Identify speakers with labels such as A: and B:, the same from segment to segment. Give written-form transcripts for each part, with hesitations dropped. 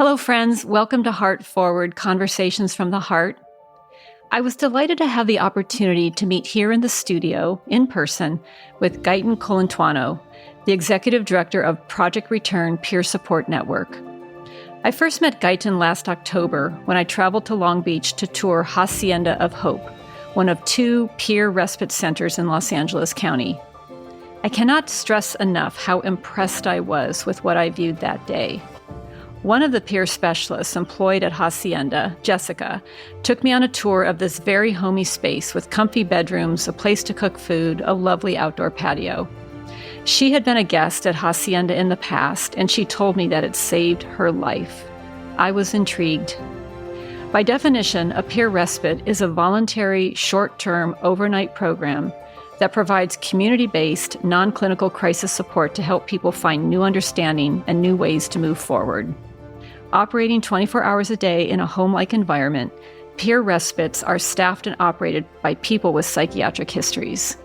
A: Hello, friends. Welcome to Heartforward, Conversations from the Heart. I was delighted to have the opportunity to meet here in the studio, in person, with Guyton Colantuono, the Executive Director of Project Return Peer Support Network. I first met Guyton last October when I traveled to Long Beach to tour Hacienda of Hope, one of 2 peer respite centers in Los Angeles County. I cannot stress enough how impressed I was with what I viewed that day. One of the peer specialists employed at Hacienda, Jessica, took me on a tour of this very homey space with comfy bedrooms, a place to cook food, a lovely outdoor patio. She had been a guest at Hacienda in the past, and she told me that it saved her life. I was intrigued. By definition, a peer respite is a voluntary, short-term, overnight program that provides community-based, non-clinical crisis support to help people find new understanding and new ways to move forward. Operating 24 hours a day in a home-like environment, peer respites are staffed and operated by people with psychiatric histories.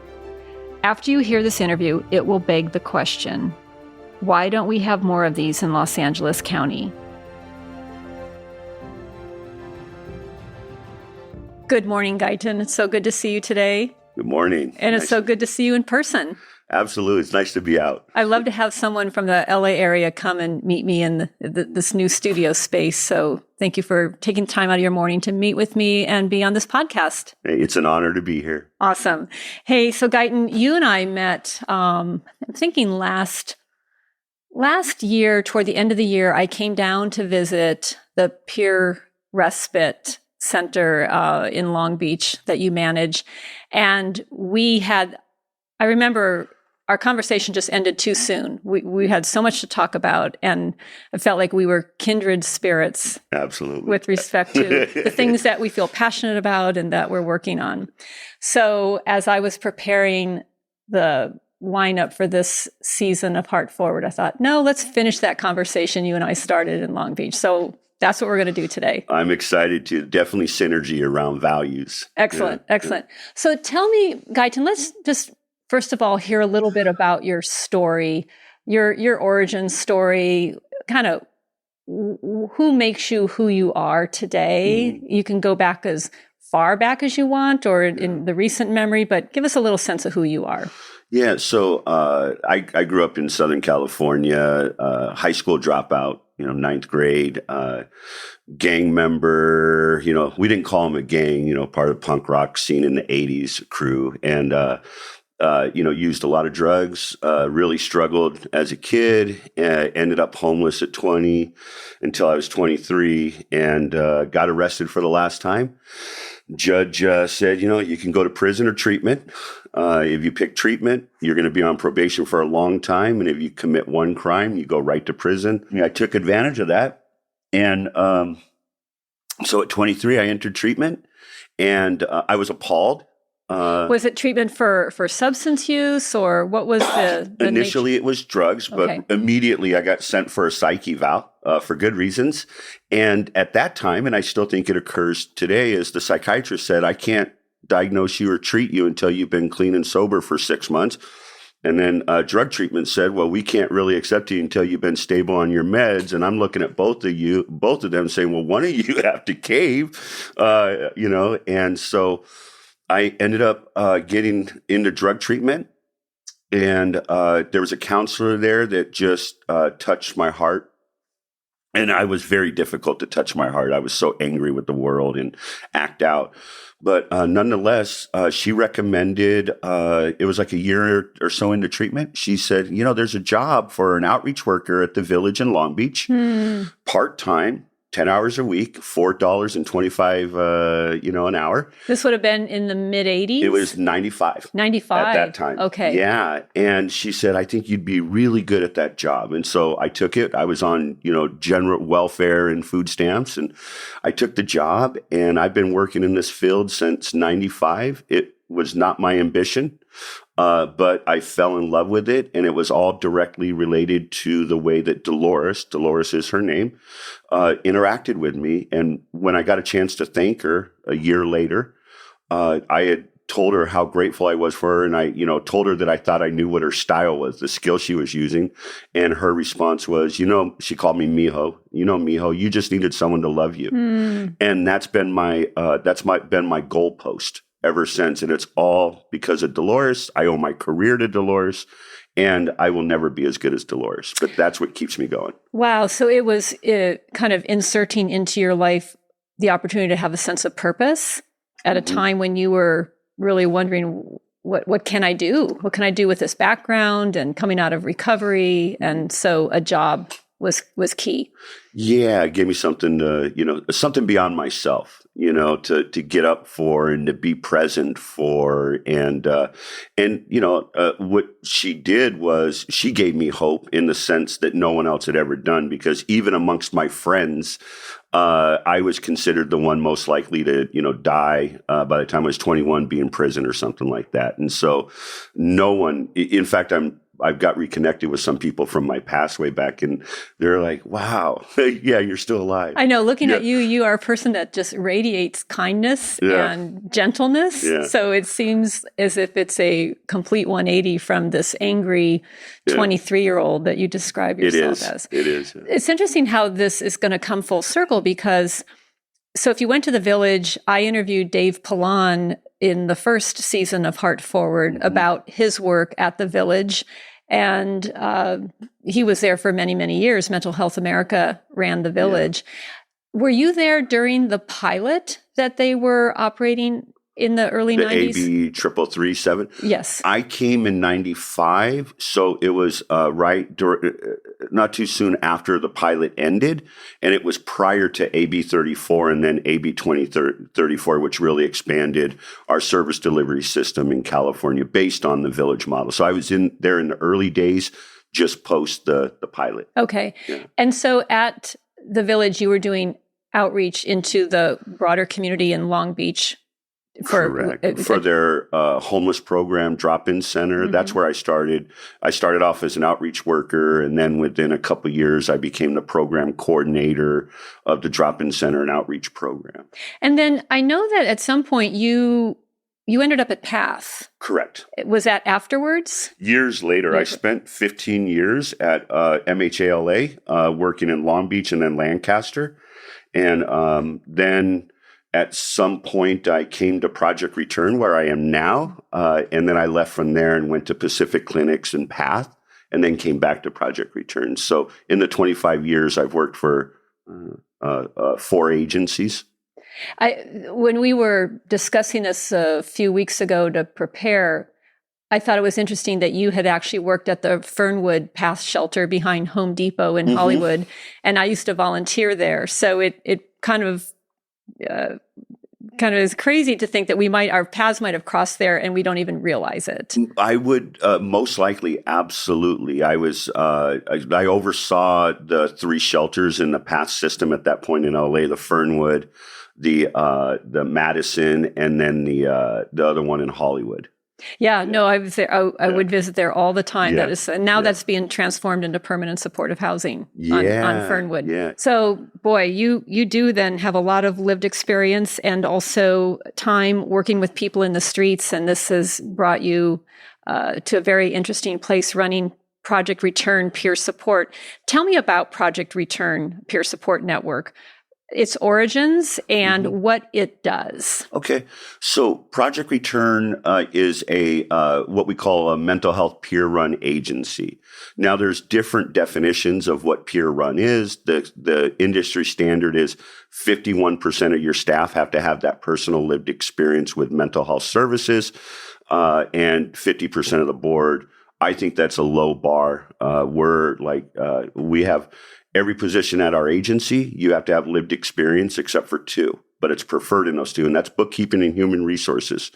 A: After you hear this interview, it will beg the question, why don't we have more of these in Los Angeles County? Good morning, Guyton. It's so good to see you today.
B: Good morning.
A: And it's so good to see you in person.
B: Absolutely. It's nice to be out.
A: I love to have someone from the LA area come and meet me in this new studio space. So thank you for taking time out of your morning to meet with me and be on this podcast.
B: Hey, it's an honor to be here.
A: Awesome. Hey, so Guyton, you and I met, I'm thinking last year, toward the end of the year, I came down to visit the Peer Respite Center in Long Beach that you manage. And I remember our conversation just ended too soon. We had so much to talk about, and I felt like we were kindred spirits.
B: Absolutely.
A: With respect to the things that we feel passionate about and that we're working on. So as I was preparing the lineup for this season of Heartforward, I thought, no, let's finish that conversation you and I started in Long Beach. So that's what we're going to do today.
B: I'm excited to definitely synergy around values.
A: Excellent. Yeah. Excellent. So tell me, Guyton, let's just first of all hear a little bit about your story, your origin story, kind of who makes you who you are today. Mm-hmm. You can go back as far back as you want or in the recent memory, but give us a little sense of who you are.
B: Yeah. So I grew up in Southern California, high school dropout. 9th grade, gang member, we didn't call him a gang, part of the punk rock scene in the 80s crew. And, used a lot of drugs, really struggled as a kid, ended up homeless at 20 until I was 23 and got arrested for the last time. Judge said, you can go to prison or treatment. If you pick treatment, you're going to be on probation for a long time. And if you commit one crime, you go right to prison. I took advantage of that. And so at 23, I entered treatment and I was appalled.
A: Was it treatment for substance use or what was the
B: initially
A: nature?
B: It was drugs, but
A: okay.
B: Immediately I got sent for a psych eval for good reasons. And at that time, and I still think it occurs today, is the psychiatrist said, I can't diagnose you or treat you until you've been clean and sober for 6 months. And then drug treatment said, well, we can't really accept you until you've been stable on your meds. And I'm looking at both of them saying, well, one of you have to cave, and so I ended up getting into drug treatment, and there was a counselor there that just touched my heart. And I was very difficult to touch my heart. I was so angry with the world and act out. But nonetheless, she recommended, it was like a year or so into treatment. She said, there's a job for an outreach worker at the Village in Long Beach, part-time. 10 hours a week, $4.25, an hour.
A: This would have been in the mid 80s?
B: It was 95.
A: 95?
B: At that time.
A: Okay.
B: Yeah. And she said, I think you'd be really good at that job. And so I took it. I was on, general welfare and food stamps. And I took the job. And I've been working in this field since 95. It was not my ambition. But I fell in love with it, and it was all directly related to the way that Dolores is her name, interacted with me. And when I got a chance to thank her a year later, I had told her how grateful I was for her. And I, told her that I thought I knew what her style was, the skill she was using. And her response was, she called me mijo. Mijo, you just needed someone to love you. And that's been my goalpost ever since. And it's all because of Dolores. I owe my career to Dolores. And I will never be as good as Dolores, but that's what keeps me going.
A: Wow. So it was kind of inserting into your life the opportunity to have a sense of purpose at a time when you were really wondering, what can I do? What can I do with this background and coming out of recovery? And so a job was key.
B: Yeah, it gave me something to, something beyond myself, to get up for and to be present for. And what she did was she gave me hope in the sense that no one else had ever done, because even amongst my friends, I was considered the one most likely to, die by the time I was 21, be in prison or something like that. And so no one, in fact, I've got reconnected with some people from my past way back, and they're like, wow, yeah, you're still alive.
A: I know, looking at you, you are a person that just radiates kindness and gentleness. Yeah. So it seems as if it's a complete 180 from this angry 23-year-old that you describe yourself as.
B: It is. Yeah.
A: It's interesting how this is going to come full circle, because so if you went to the Village, I interviewed Dave Pilon in the first season of Heartforward about his work at the Village. And he was there for many, many years. Mental Health America ran the Village. Yeah. Were you there during the pilot that they were operating in the early 90s?
B: The AB 3337?
A: Yes.
B: I came in 95, so it was not too soon after the pilot ended, and it was prior to AB 34 and then AB 2034, which really expanded our service delivery system in California based on the Village model. So I was there in the early days, just post the pilot.
A: Okay. Yeah. And so at the Village, you were doing outreach into the broader community in Long Beach.
B: Correct. For their homeless program, drop-in center. That's where I started. I started off as an outreach worker, and then within a couple of years, I became the program coordinator of the drop-in center and outreach program.
A: And then I know that at some point you ended up at PATH.
B: Correct.
A: Was that afterwards?
B: Years later. I spent 15 years at MHALA, working in Long Beach and then Lancaster. And then at some point, I came to Project Return, where I am now, and then I left from there and went to Pacific Clinics and PATH, and then came back to Project Return. So in the 25 years, I've worked for 4 agencies.
A: When we were discussing this a few weeks ago to prepare, I thought it was interesting that you had actually worked at the Fernwood PATH shelter behind Home Depot in Hollywood, and I used to volunteer there. So it kind of is crazy to think that our paths might have crossed there and we don't even realize it.
B: I would most likely, absolutely. I was I oversaw the 3 shelters in the PATH system at that point in LA: the Fernwood, the Madison, and then the other one in Hollywood.
A: Yeah, no, I was there. I would visit there all the time. Yeah. That's being transformed into permanent supportive housing on Fernwood. Yeah. So, boy, you do then have a lot of lived experience and also time working with people in the streets, and this has brought you to a very interesting place running Project Return Peer Support. Tell me about Project Return Peer Support Network, its origins, and what it does.
B: Okay. So Project Return is what we call a mental health peer-run agency. Now, there's different definitions of what peer-run is. The industry standard is 51% of your staff have to have that personal lived experience with mental health services, and 50% of the board. I think that's a low bar. We have every position at our agency, you have to have lived experience except for 2, but it's preferred in those 2, and that's bookkeeping and human resources.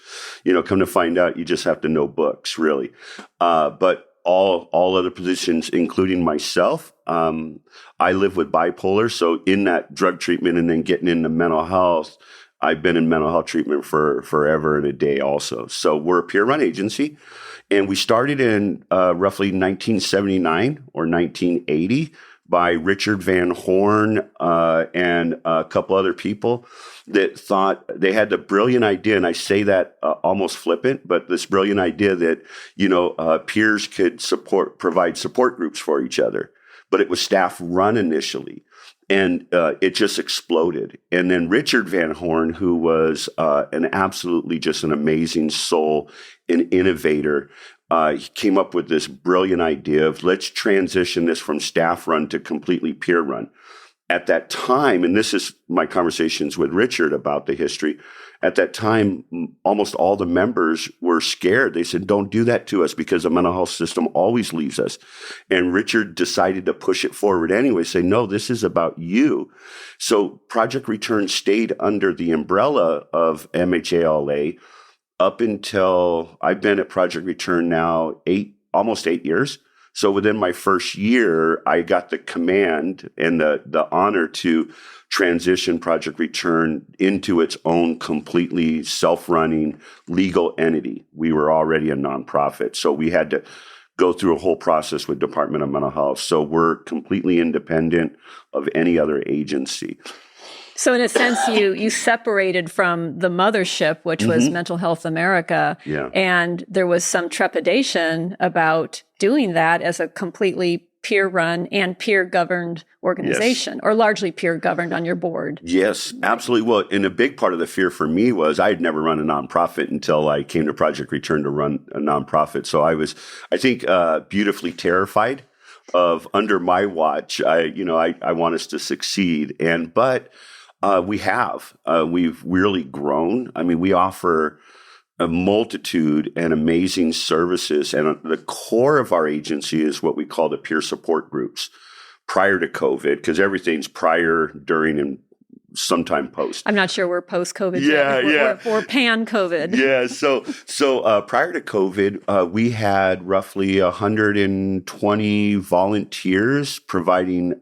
B: Come to find out, you just have to know books, really. But all other positions, including myself, I live with bipolar, so in that drug treatment and then getting into mental health, I've been in mental health treatment for forever and a day also. So we're a peer-run agency, and we started in roughly 1979 or 1980. by Richard Van Horn and a couple other people that thought they had the brilliant idea, and I say that almost flippant, but this brilliant idea that, peers could provide support groups for each other. But it was staff run initially, and it just exploded. And then Richard Van Horn, who was absolutely just an amazing soul, an innovator, he came up with this brilliant idea of let's transition this from staff run to completely peer run. At that time, and this is my conversations with Richard about the history, at that time, almost all the members were scared. They said, don't do that to us because the mental health system always leaves us. And Richard decided to push it forward anyway, say, no, this is about you. So Project Return stayed under the umbrella of MHALA up until I've been at Project Return now almost 8 years. So within my first year, I got the command and the honor to transition Project Return into its own completely self-running legal entity. We were already a nonprofit, so we had to go through a whole process with Department of Mental Health. So we're completely independent of any other agency.
A: So in a sense, you separated from the mothership, which was Mental Health America, and there was some trepidation about doing that as a completely peer-run and peer-governed organization, or largely peer-governed on your board.
B: Yes, absolutely. Well, and a big part of the fear for me was I had never run a nonprofit until I came to Project Return to run a nonprofit. So I was, I think, beautifully terrified of under my watch. I want us to succeed, but we've really grown. I mean, we offer a multitude and amazing services. And the core of our agency is what we call the peer support groups prior to COVID, because everything's prior, during, and sometime post.
A: I'm not sure we're post-COVID yet. Or pan-COVID.
B: Yeah. So prior to COVID, we had roughly 120 volunteers providing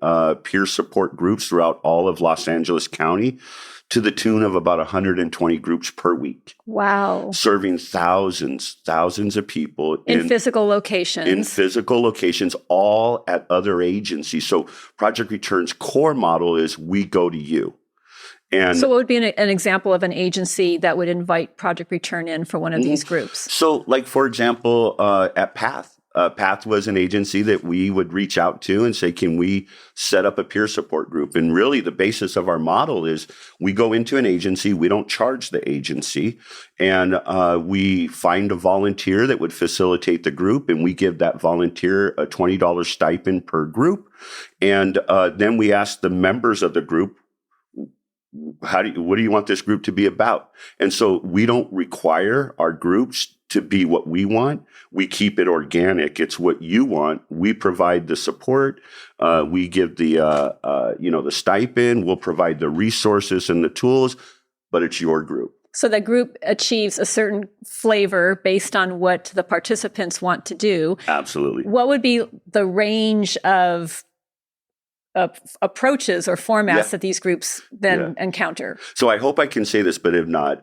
B: peer support groups throughout all of Los Angeles County, to the tune of about 120 groups per week.
A: Wow.
B: Serving thousands of people.
A: In physical locations.
B: In physical locations, all at other agencies. So Project Return's core model is we go to you. And
A: so what would be an example of an agency that would invite Project Return in for one of these groups?
B: So like, for example, at PATH. PATH was an agency that we would reach out to and say, can we set up a peer support group? And really the basis of our model is we go into an agency, we don't charge the agency, and we find a volunteer that would facilitate the group, and we give that volunteer a $20 stipend per group. And then we ask the members of the group, what do you want this group to be about? And so we don't require our groups to be what we want. We keep it organic. It's what you want. We provide the support. We give the stipend. We'll provide the resources and the tools, but it's your group.
A: So the group achieves a certain flavor based on what the participants want to do.
B: Absolutely.
A: What would be the range of approaches or formats that these groups then encounter?
B: So I hope I can say this, but if not,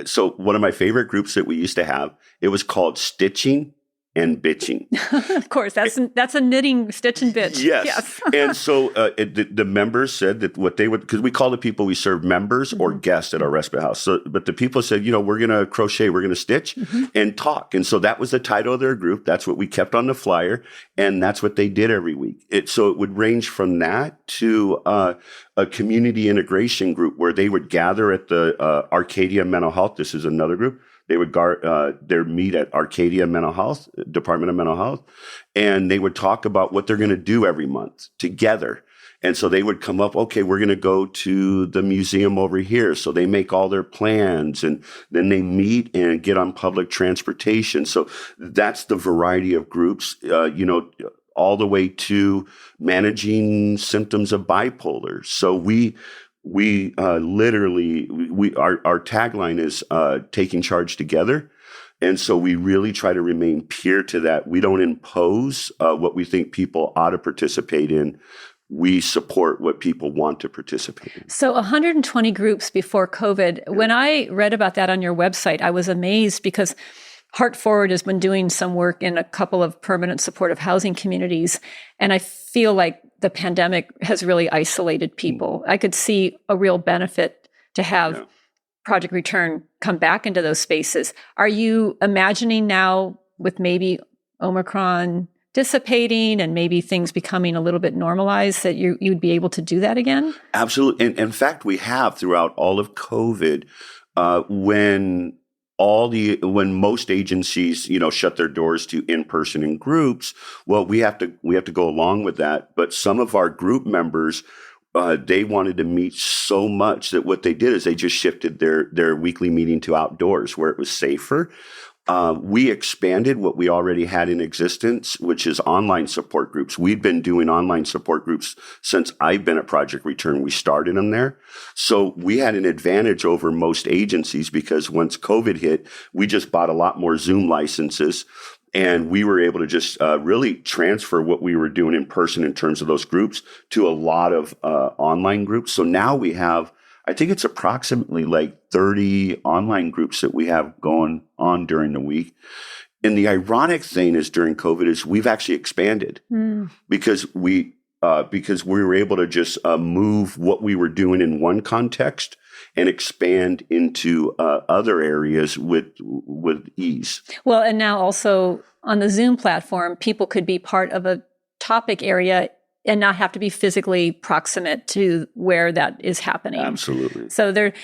B: so one of my favorite groups that we used to have, it was called Stitching and Bitching.
A: Of course, that's a knitting stitch and bitch.
B: Yes. And so the members said that what they would, because we call the people we serve members or guests at our respite house. So, but the people said, we're going to crochet, we're going to stitch and talk. And so that was the title of their group. That's what we kept on the flyer. And that's what they did every week. So it would range from that to a community integration group where they would gather at the Arcadia Mental Health. This is another group. They would meet at Arcadia Mental Health, Department of Mental Health, and they would talk about what they're going to do every month together. And so they would come up, okay, we're going to go to the museum over here. So they make all their plans, and then they meet and get on public transportation. So that's the variety of groups, all the way to managing symptoms of bipolar. So our tagline is taking charge together. And so we really try to remain peer to that. We don't impose what we think people ought to participate in. We support what people want to participate in.
A: So 120 groups before COVID. Yeah. When I read about that on your website, I was amazed because Heartforward has been doing some work in a couple of permanent supportive housing communities. And I feel like the pandemic has really isolated people. I could see a real benefit to have Project Return come back into those spaces. Are you imagining now with maybe Omicron dissipating and maybe things becoming a little bit normalized that you'd be able to do that again?
B: Absolutely. And in fact, we have throughout all of COVID, when most agencies, shut their doors to in-person and groups, well, we have to go along with that. But some of our group members, they wanted to meet so much that what they did is they just shifted their weekly meeting to outdoors where it was safer. We expanded what we already had in existence, which is online support groups. We've been doing online support groups since I've been at Project Return. We started them there. So we had an advantage over most agencies because once COVID hit, we just bought a lot more Zoom licenses. And we were able to just really transfer what we were doing in person in terms of those groups to a lot of online groups. So now we have, I think it's approximately like 30 online groups that we have going on during the week. And the ironic thing is during COVID is we've actually expanded because we were able to just move what we were doing in one context and expand into other areas with ease.
A: Well, and now also on the Zoom platform, people could be part of a topic area and not have to be physically proximate to where that is happening.
B: Absolutely.
A: So there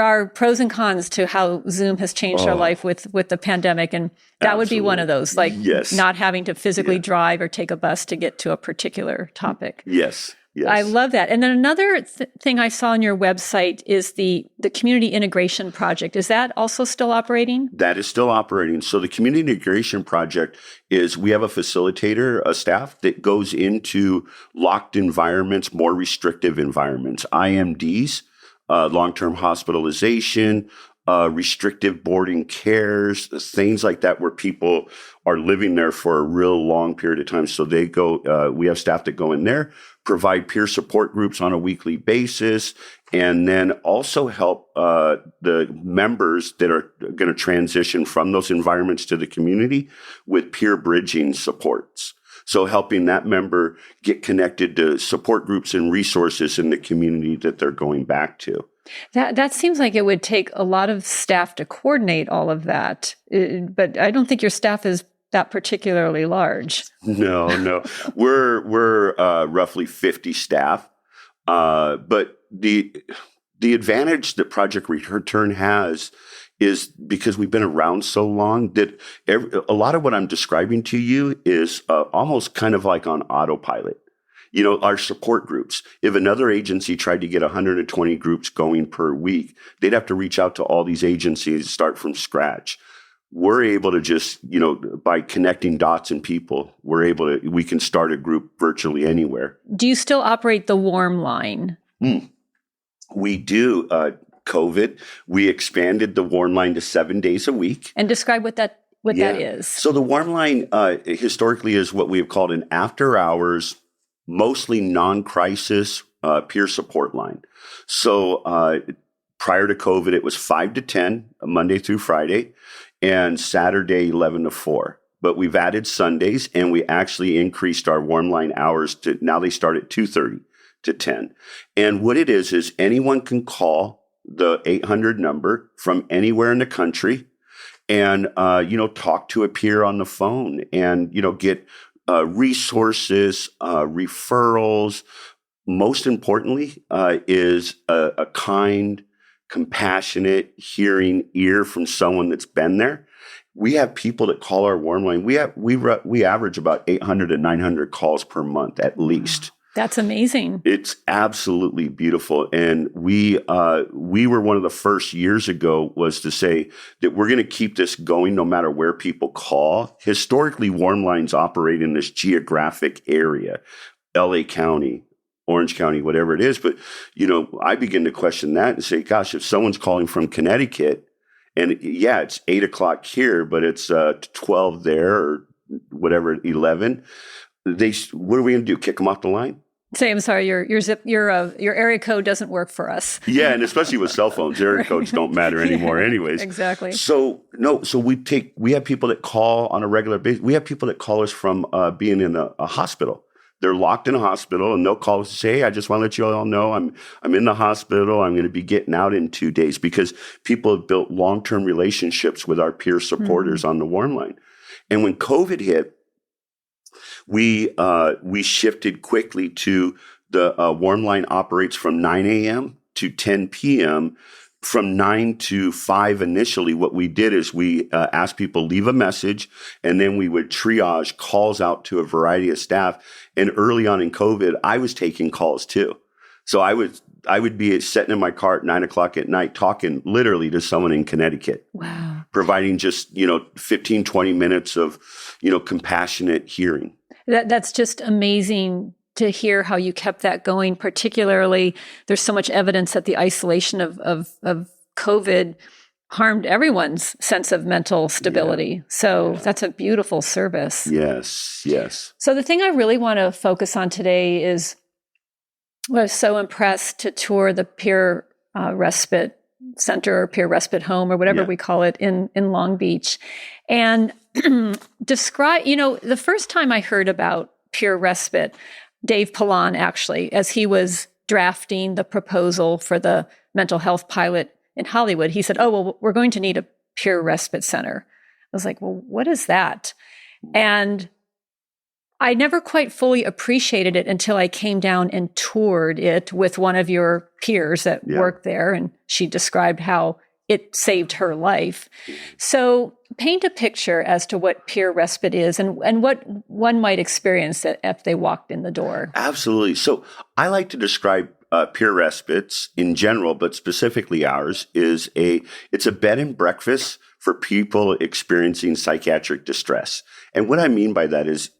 A: are pros and cons to how Zoom has changed our life with the pandemic, and that would be one of those, like not having to physically drive or take a bus to get to a particular topic.
B: Yes. Yes.
A: I love that. And then another thing I saw on your website is the Community Integration Project. Is that also still operating?
B: That is still operating. So the Community Integration Project is we have a facilitator, a staff that goes into locked environments, more restrictive environments, IMDs, long-term hospitalization, restrictive boarding cares, things like that where people are living there for a real long period of time. So they go, we have staff that go in there, provide peer support groups on a weekly basis, and then also help the members that are going to transition from those environments to the community with peer bridging supports. So helping that member get connected to support groups and resources in the community that they're going back to.
A: That seems like it would take a lot of staff to coordinate all of that, but I don't think your staff is that particularly large.
B: No, we're roughly 50 staff, but the advantage that Project Return has is because we've been around so long that a lot of what I'm describing to you is almost kind of like on autopilot. Our support groups, if another agency tried to get 120 groups going per week, they'd have to reach out to all these agencies, start from scratch. We're able to just, by connecting dots and people, we can start a group virtually anywhere.
A: Do you still operate the warm line?
B: We do. COVID, we expanded the warm line to 7 days a week.
A: And describe what that is.
B: So the warm line historically is what we have called an after hours, mostly non-crisis peer support line. So prior to COVID, it was 5 to 10, Monday through Friday, and Saturday 11 to 4. But we've added Sundays, and we actually increased our warm line hours to now they start at 2:30 to 10. And what it is anyone can call the 800 number from anywhere in the country and, talk to a peer on the phone and, get resources, referrals. Most importantly, is a kind, compassionate, hearing ear from someone that's been there. We have people that call our warm line. We average about 800 to 900 calls per month at least.
A: That's amazing.
B: It's absolutely beautiful. And we were one of the first years ago was to say that we're going to keep this going no matter where people call. Historically, warm lines operate in this geographic area, LA County, Orange County, whatever it is. But, I begin to question that and say, gosh, if someone's calling from Connecticut and it's 8 o'clock here, but it's 12 there or whatever, 11, what are we going to do? Kick them off the line?
A: Say, I'm sorry, your area code doesn't work for us.
B: Yeah, and especially with cell phones, area codes don't matter anymore anyways.
A: Exactly.
B: So we have people that call on a regular basis. We have people that call us from being in a hospital They're locked in a hospital, and they'll call us and say, hey, I just want to let you all know I'm in the hospital. I'm going to be getting out in 2 days, because people have built long-term relationships with our peer supporters on the warm line. And when COVID hit, we shifted quickly to the warm line operates from 9 a.m. to 10 p.m. From 9 to 5 initially, what we did is we asked people leave a message, and then we would triage calls out to a variety of staff. And early on in COVID, I was taking calls too. So I would be sitting in my car at 9 o'clock at night talking literally to someone in Connecticut.
A: Wow.
B: Providing just, 15, 20 minutes of, compassionate hearing.
A: That's just amazing to hear how you kept that going. Particularly, there's so much evidence that the isolation of COVID harmed everyone's sense of mental stability. Yeah. So that's a beautiful service.
B: Yes.
A: So the thing I really want to focus on today is, I was so impressed to tour the Peer Respite Center or Peer Respite Home or whatever we call it in Long Beach. And describe, the first time I heard about Peer Respite, Dave Pilon, actually, as he was drafting the proposal for the mental health pilot in Hollywood, he said, we're going to need a peer respite center. I was like, well, what is that? And I never quite fully appreciated it until I came down and toured it with one of your peers that worked there. And she described how it saved her life. So paint a picture as to what peer respite is and what one might experience if they walked in the door.
B: Absolutely. So I like to describe peer respites in general, but specifically ours it's a bed and breakfast for people experiencing psychiatric distress. And what I mean by that is,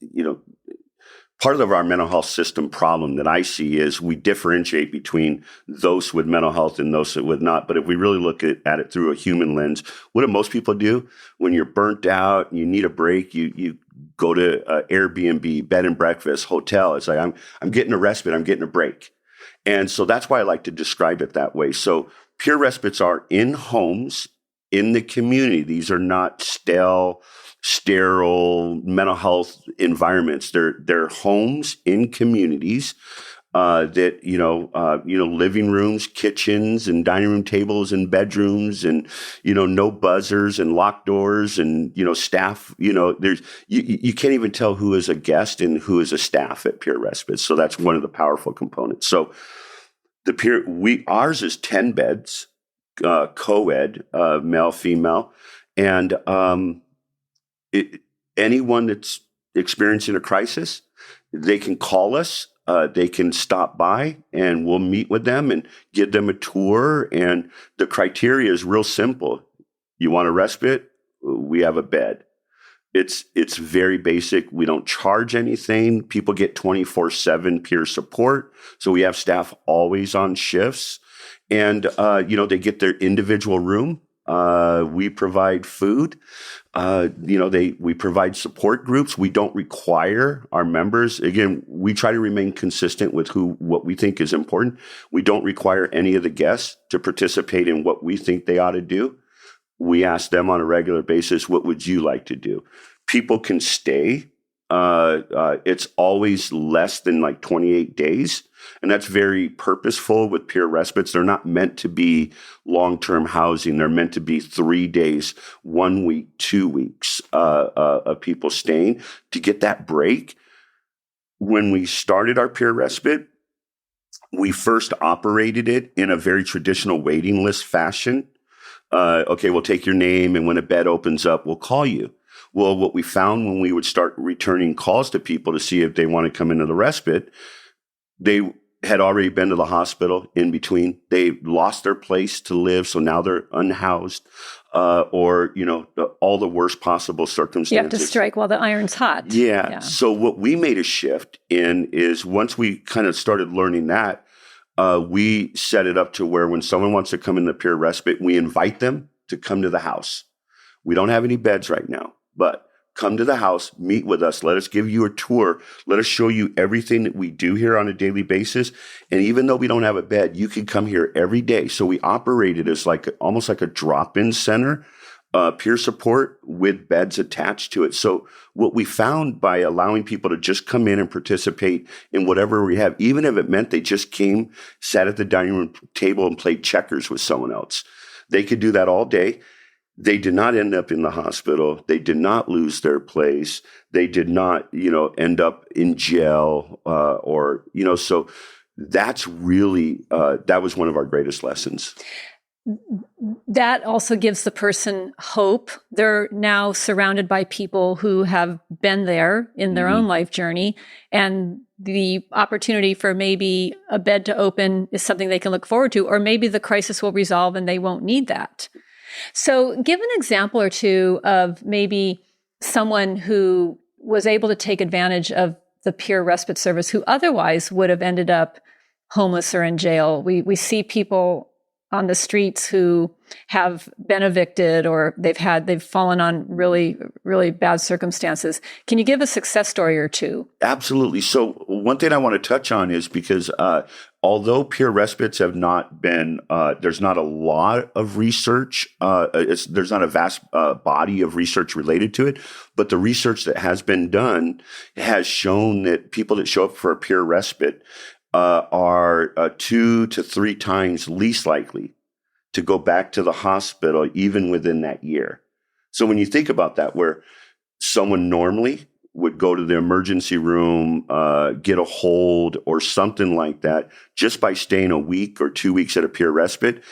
B: part of our mental health system problem that I see is we differentiate between those with mental health and those that would not. But if we really look at it through a human lens, what do most people do? When you're burnt out and you need a break, you go to Airbnb, bed and breakfast, hotel. It's like, I'm getting a respite, I'm getting a break. And so that's why I like to describe it that way. So peer respites are in homes, in the community. These are not sterile mental health environments. They're homes in communities that living rooms, kitchens, and dining room tables, and bedrooms, and no buzzers and locked doors, and staff. There's you can't even tell who is a guest and who is a staff at Peer Respite. So that's one of the powerful components. So ours is 10 beds, co-ed, male, female, and anyone that's experiencing a crisis, they can call us, they can stop by, and we'll meet with them and give them a tour. And the criteria is real simple. You want a respite? We have a bed. It's very basic. We don't charge anything. People get 24/7 peer support. So we have staff always on shifts, and they get their individual room. We provide food. We provide support groups. We don't require our members. Again, we try to remain consistent with what we think is important. We don't require any of the guests to participate in what we think they ought to do. We ask them on a regular basis, what would you like to do? People can stay. It's always less than 28 days. And that's very purposeful with peer respites. They're not meant to be long-term housing. They're meant to be 3 days, 1 week, 2 weeks of people staying to get that break. When we started our peer respite, we first operated it in a very traditional waiting list fashion. Okay, we'll take your name, and when a bed opens up, we'll call you. Well, what we found when we would start returning calls to people to see if they want to come into the respite, they had already been to the hospital in between. They lost their place to live, so now they're unhoused, or all the worst possible circumstances.
A: You have to strike while the iron's hot.
B: Yeah. So what we made a shift in is once we kind of started learning that, we set it up to where when someone wants to come in the peer respite, we invite them to come to the house. We don't have any beds right now, but come to the house, meet with us. Let us give you a tour. Let us show you everything that we do here on a daily basis. And even though we don't have a bed, you can come here every day. So we operate it as almost like a drop-in center peer support with beds attached to it. So what we found by allowing people to just come in and participate in whatever we have, even if it meant they just came, sat at the dining room table and played checkers with someone else, they could do that all day. They did not end up in the hospital. They did not lose their place. They did not, end up in jail so that's really, that was one of our greatest lessons.
A: That also gives the person hope. They're now surrounded by people who have been there in their own life journey, and the opportunity for maybe a bed to open is something they can look forward to, or maybe the crisis will resolve and they won't need that. So give an example or two of maybe someone who was able to take advantage of the peer respite service who otherwise would have ended up homeless or in jail. We see people on the streets who have been evicted, or they've fallen on really, really bad circumstances. Can you give a success story or two?
B: Absolutely. So one thing I want to touch on is because although peer respites have not been, there's not a lot of research, there's not a vast body of research related to it, but the research that has been done has shown that people that show up for a peer respite are 2 to 3 times least likely to go back to the hospital even within that year. So when you think about that, where someone normally would go to the emergency room, get a hold or something like that, just by staying a week or 2 weeks at a peer respite,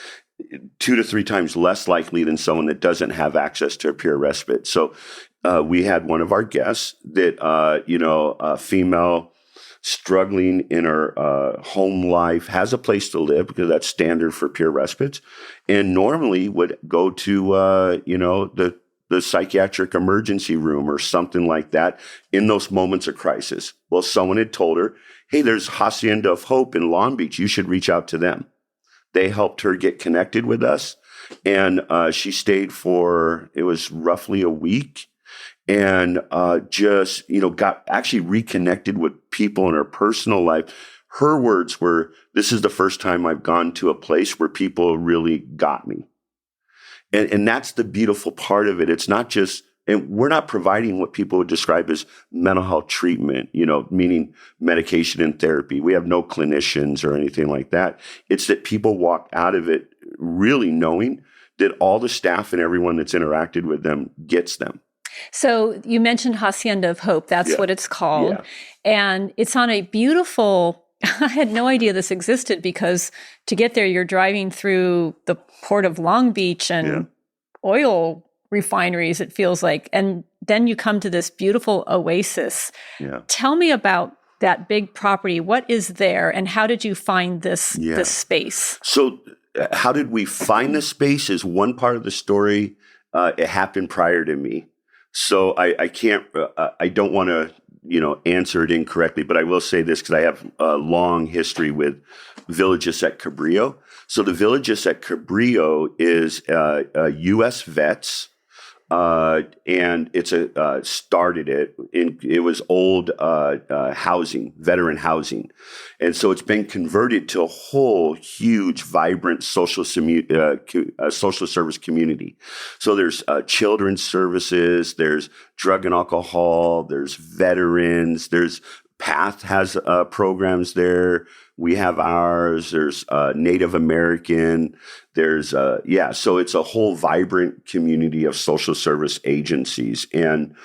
B: 2 to 3 times less likely than someone that doesn't have access to a peer respite. So we had one of our guests that, a female struggling in her home life, has a place to live because that's standard for peer respites, and normally would go to, the psychiatric emergency room or something like that in those moments of crisis. Well, someone had told her, hey, there's Hacienda of Hope in Long Beach. You should reach out to them. They helped her get connected with us, and she stayed for, it was roughly a week. And got actually reconnected with people in her personal life. Her words were, this is the first time I've gone to a place where people really got me. And that's the beautiful part of it. It's not just, and we're not providing what people would describe as mental health treatment, meaning medication and therapy. We have no clinicians or anything like that. It's that people walk out of it really knowing that all the staff and everyone that's interacted with them gets them.
A: So you mentioned Hacienda of Hope. That's what it's called. Yeah. And it's on a beautiful, I had no idea this existed, because to get there, you're driving through the port of Long Beach and oil refineries, it feels like. And then you come to this beautiful oasis. Yeah. Tell me about that big property. What is there, and how did you find this space?
B: So how did we find the space is one part of the story. It happened prior to me. So I can't, I don't want to, answer it incorrectly, but I will say this because I have a long history with Villages at Cabrillo. So the Villages at Cabrillo is U.S. vets, and it's started it. It was old housing, veteran housing. And so it's been converted to a whole huge, vibrant social service community. So there's children's services, there's drug and alcohol, there's veterans, there's PATH has programs there. We have ours. There's Native American. There's so it's a whole vibrant community of social service agencies, and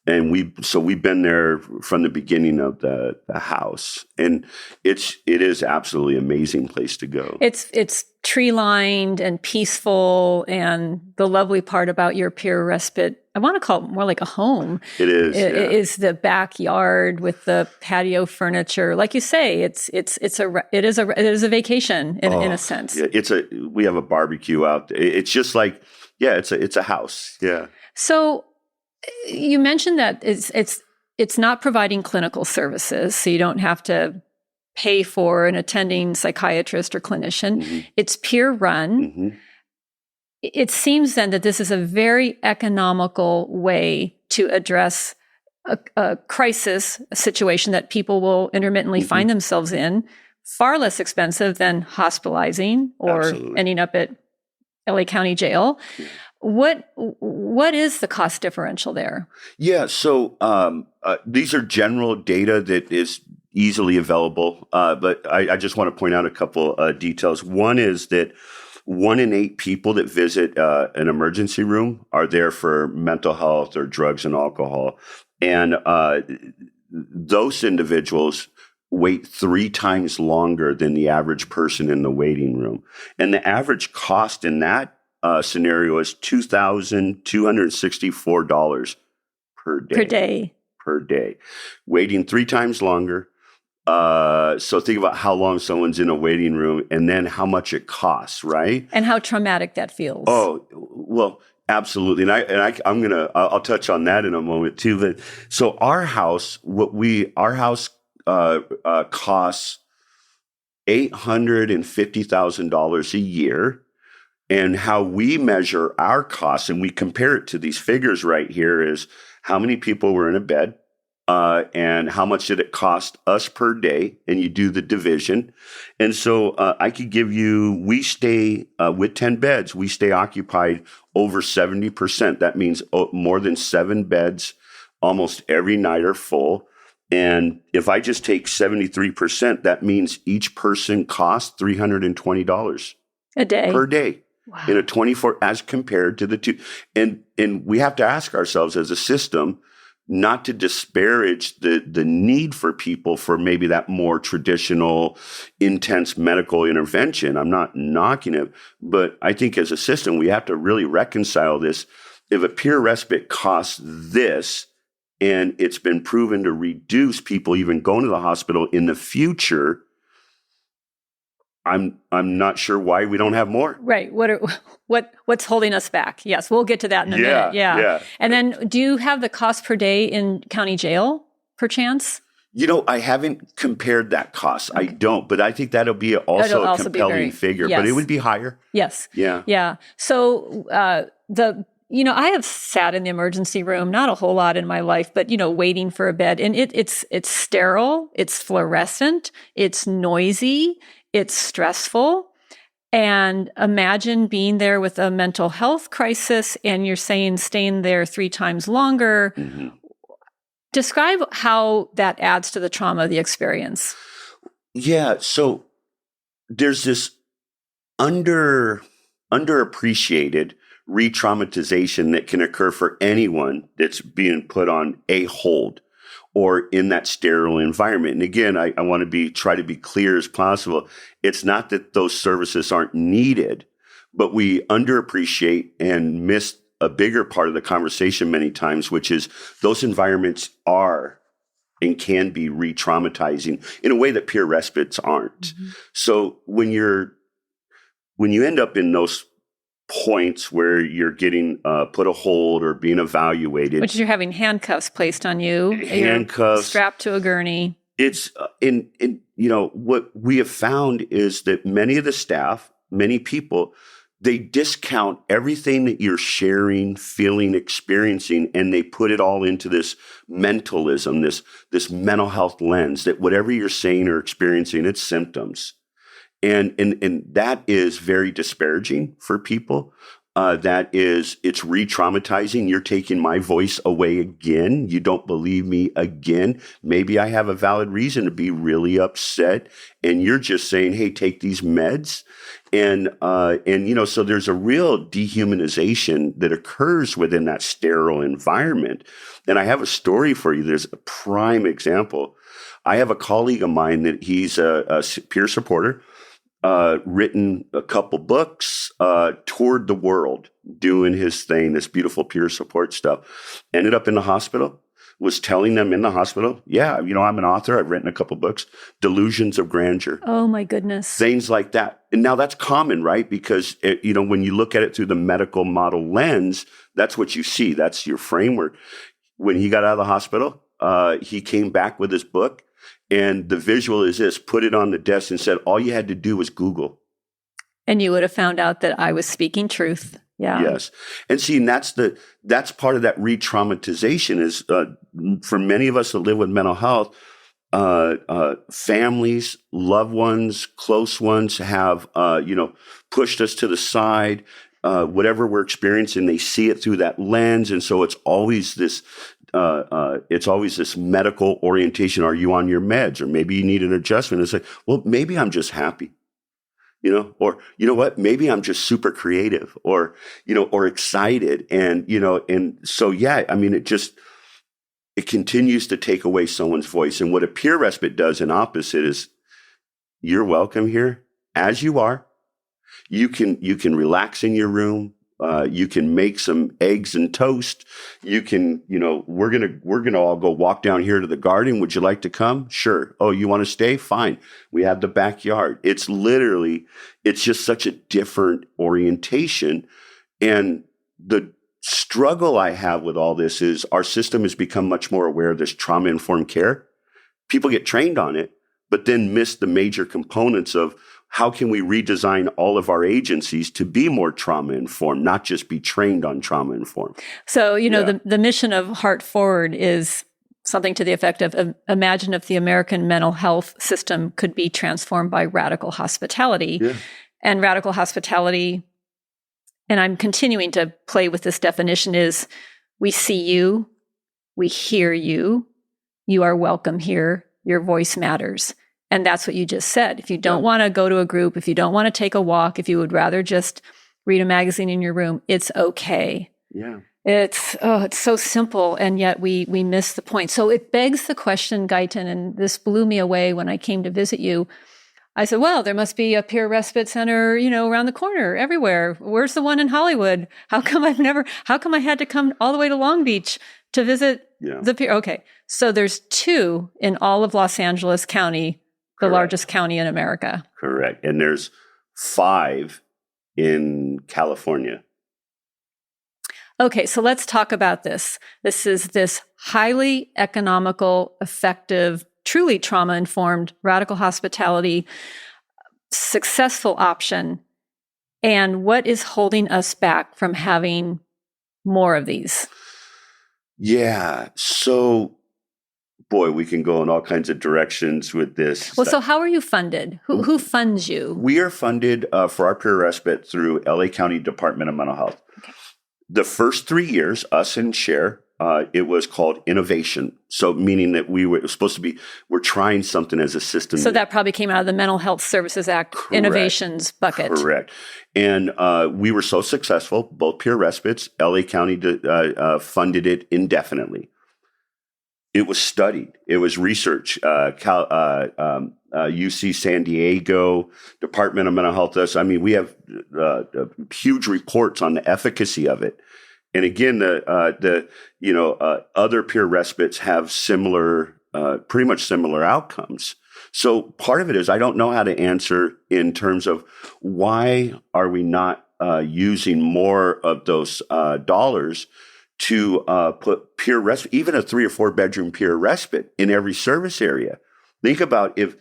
B: we've been there from the beginning of the house, and it is absolutely amazing place to go.
A: It's tree lined and peaceful, and the lovely part about your peer respite, I want to call it more like a home.
B: It is.
A: Is the backyard with the patio furniture, like you say. It is a vacation in a sense.
B: Yeah, we have a barbecue out. It's just like it's a house. Yeah.
A: So you mentioned that it's not providing clinical services, so you don't have to pay for an attending psychiatrist or clinician. Mm-hmm. It's peer run. Mm-hmm. It seems then that this is a very economical way to address a crisis, a situation that people will intermittently find themselves in, far less expensive than hospitalizing or ending up at LA County Jail. what is the cost differential there?
B: Yeah, so these are general data that is easily available, but I just want to point out a couple details. One is that 1 in 8 people that visit an emergency room are there for mental health or drugs and alcohol. And those individuals wait 3 times longer than the average person in the waiting room. And the average cost in that scenario is $2,264 per day. Per day. Waiting 3 times longer. So think about how long someone's in a waiting room and then how much it costs, right?
A: And how traumatic that feels.
B: Oh, well, absolutely. I'll touch on that in a moment too. But so our house costs $850,000 a year. And how we measure our costs, and we compare it to these figures right here, is how many people were in a bed and how much did it cost us per day, and you do the division. And so I could give you, we stay with 10 beds, we stay occupied over 70%. That means more than 7 beds almost every night are full. And if I just take 73%, that means each person costs $320
A: a day
B: per day.
A: Wow.
B: In a 24 as compared to the 2. And we have to ask ourselves as a system not to disparage the need for people for maybe that more traditional, intense medical intervention. I'm not knocking it, but I think as a system, we have to really reconcile this. If a peer respite costs this, and it's been proven to reduce people even going to the hospital in the future, I'm not sure why we don't have more.
A: Right. What's holding us back? Yes, we'll get to that in a minute. Yeah. And then, do you have the cost per day in county jail, perchance?
B: I haven't compared that cost. Okay. I don't, but I think that'll be also a compelling figure. Yes. But it would be higher.
A: Yes.
B: Yeah.
A: Yeah. So I have sat in the emergency room, not a whole lot in my life, but waiting for a bed, and it's sterile, it's fluorescent, it's noisy. It's stressful. And imagine being there with a mental health crisis and you're saying staying there 3 times longer. Mm-hmm. Describe how that adds to the trauma of the experience.
B: Yeah. So there's this underappreciated re-traumatization that can occur for anyone that's being put on a hold or in that sterile environment. And again, I want to try to be clear as possible. It's not that those services aren't needed, but we underappreciate and miss a bigger part of the conversation many times, which is those environments are and can be re-traumatizing in a way that peer respites aren't. Mm-hmm. So when you end up in those points where you're getting put a hold or being evaluated,
A: which you're having handcuffs placed on you,
B: handcuffs
A: strapped to a gurney.
B: It's what we have found is that many of the staff, many people, they discount everything that you're sharing, feeling, experiencing, and they put it all into this mentalism, this mental health lens that whatever you're saying or experiencing, it's symptoms. And that is very disparaging for people. It's re-traumatizing. You're taking my voice away again. You don't believe me again. Maybe I have a valid reason to be really upset. And you're just saying, hey, take these meds. And so there's a real dehumanization that occurs within that sterile environment. And I have a story for you. There's a prime example. I have a colleague of mine that he's a peer supporter. Written a couple books, toured the world doing his thing, this beautiful peer support stuff. Ended up in the hospital, was telling them in the hospital, I'm an author, I've written a couple books, delusions of grandeur.
A: Oh my goodness.
B: Things like that. And now that's common, right? Because, when you look at it through the medical model lens, that's what you see. That's your framework. When he got out of the hospital, he came back with his book. And the visual is this, put it on the desk and said, all you had to do was Google.
A: And you would have found out that I was speaking truth. Yeah.
B: Yes. And see, and that's part of that re-traumatization is for many of us that live with mental health, families, loved ones, close ones have, pushed us to the side. whatever we're experiencing, they see it through that lens. And so it's always this medical orientation. Are you on your meds? Or maybe you need an adjustment. It's like, well, maybe I'm just happy, or, you know what, maybe I'm just super creative or, or excited. And, and so, yeah, I mean, it continues to take away someone's voice. And what a peer respite does in opposite is you're welcome here as you are. You can relax in your room. You can make some eggs and toast. You can, we're gonna all go walk down here to the garden. Would you like to come? Sure. Oh, you want to stay? Fine. We have the backyard. It's just such a different orientation. And the struggle I have with all this is our system has become much more aware of this trauma-informed care. People get trained on it, but then miss the major components of how can we redesign all of our agencies to be more trauma-informed, not just be trained on trauma-informed.
A: So, the mission of Heartforward is something to the effect of imagine if the American mental health system could be transformed by radical hospitality.
B: Yeah.
A: And radical hospitality, and I'm continuing to play with this definition, is we see you, we hear you, you are welcome here, your voice matters. And that's what you just said. If you don't want to go to a group, if you don't want to take a walk, if you would rather just read a magazine in your room, it's okay.
B: Yeah.
A: It's so simple, and yet we miss the point. So it begs the question, Guyton, and this blew me away when I came to visit you. I said, well, there must be a peer respite center, around the corner, everywhere. Where's the one in Hollywood? How come I had to come all the way to Long Beach to visit the peer? Okay. So there's 2 in all of Los Angeles County, the largest county in America.
B: Correct. And there's 5 in California.
A: Okay, so let's talk about this. This is this highly economical, effective, truly trauma-informed radical hospitality, successful option. And what is holding us back from having more of these?
B: Yeah. So, boy, we can go in all kinds of directions with this.
A: Well, so how are you funded? Who funds you?
B: We are funded for our peer respite through LA County Department of Mental Health. Okay. The first 3 years, us and Share, it was called innovation. So meaning that we're trying something as a system.
A: So that probably came out of the Mental Health Services Act innovations bucket.
B: Correct. And we were so successful, both peer respites, LA County funded it indefinitely. It was studied. It was research. UC San Diego, Department of Mental Health. I mean, we have huge reports on the efficacy of it. And again, other peer respites have pretty much similar outcomes. So part of it is I don't know how to answer in terms of why are we not using more of those dollars to put peer respite, even a 3 or 4 bedroom peer respite in every service area. Think about if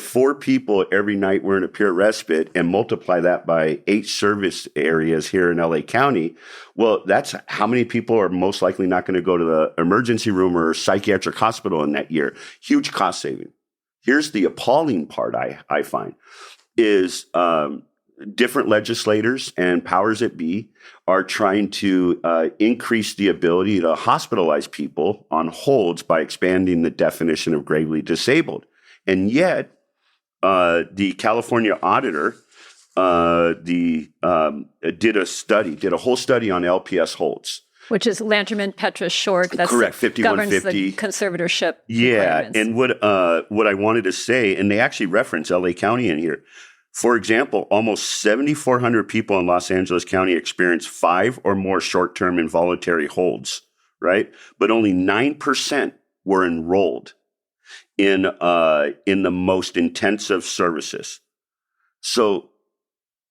B: 4 people every night were in a peer respite and multiply that by 8 service areas here in LA County, well, that's how many people are most likely not going to go to the emergency room or psychiatric hospital in that year. Huge cost saving. Here's the appalling part I find is different legislators and powers that be are trying to increase the ability to hospitalize people on holds by expanding the definition of gravely disabled. And yet, the California auditor did a whole study on LPS holds.
A: Which is Lanterman Petra Short. That's
B: correct, 5150.
A: Governs the conservatorship.
B: Yeah, and what I wanted to say, and they actually reference LA County in here. For example, almost 7,400 people in Los Angeles County experienced 5 or more short-term involuntary holds, right? But only 9% were enrolled in the most intensive services. So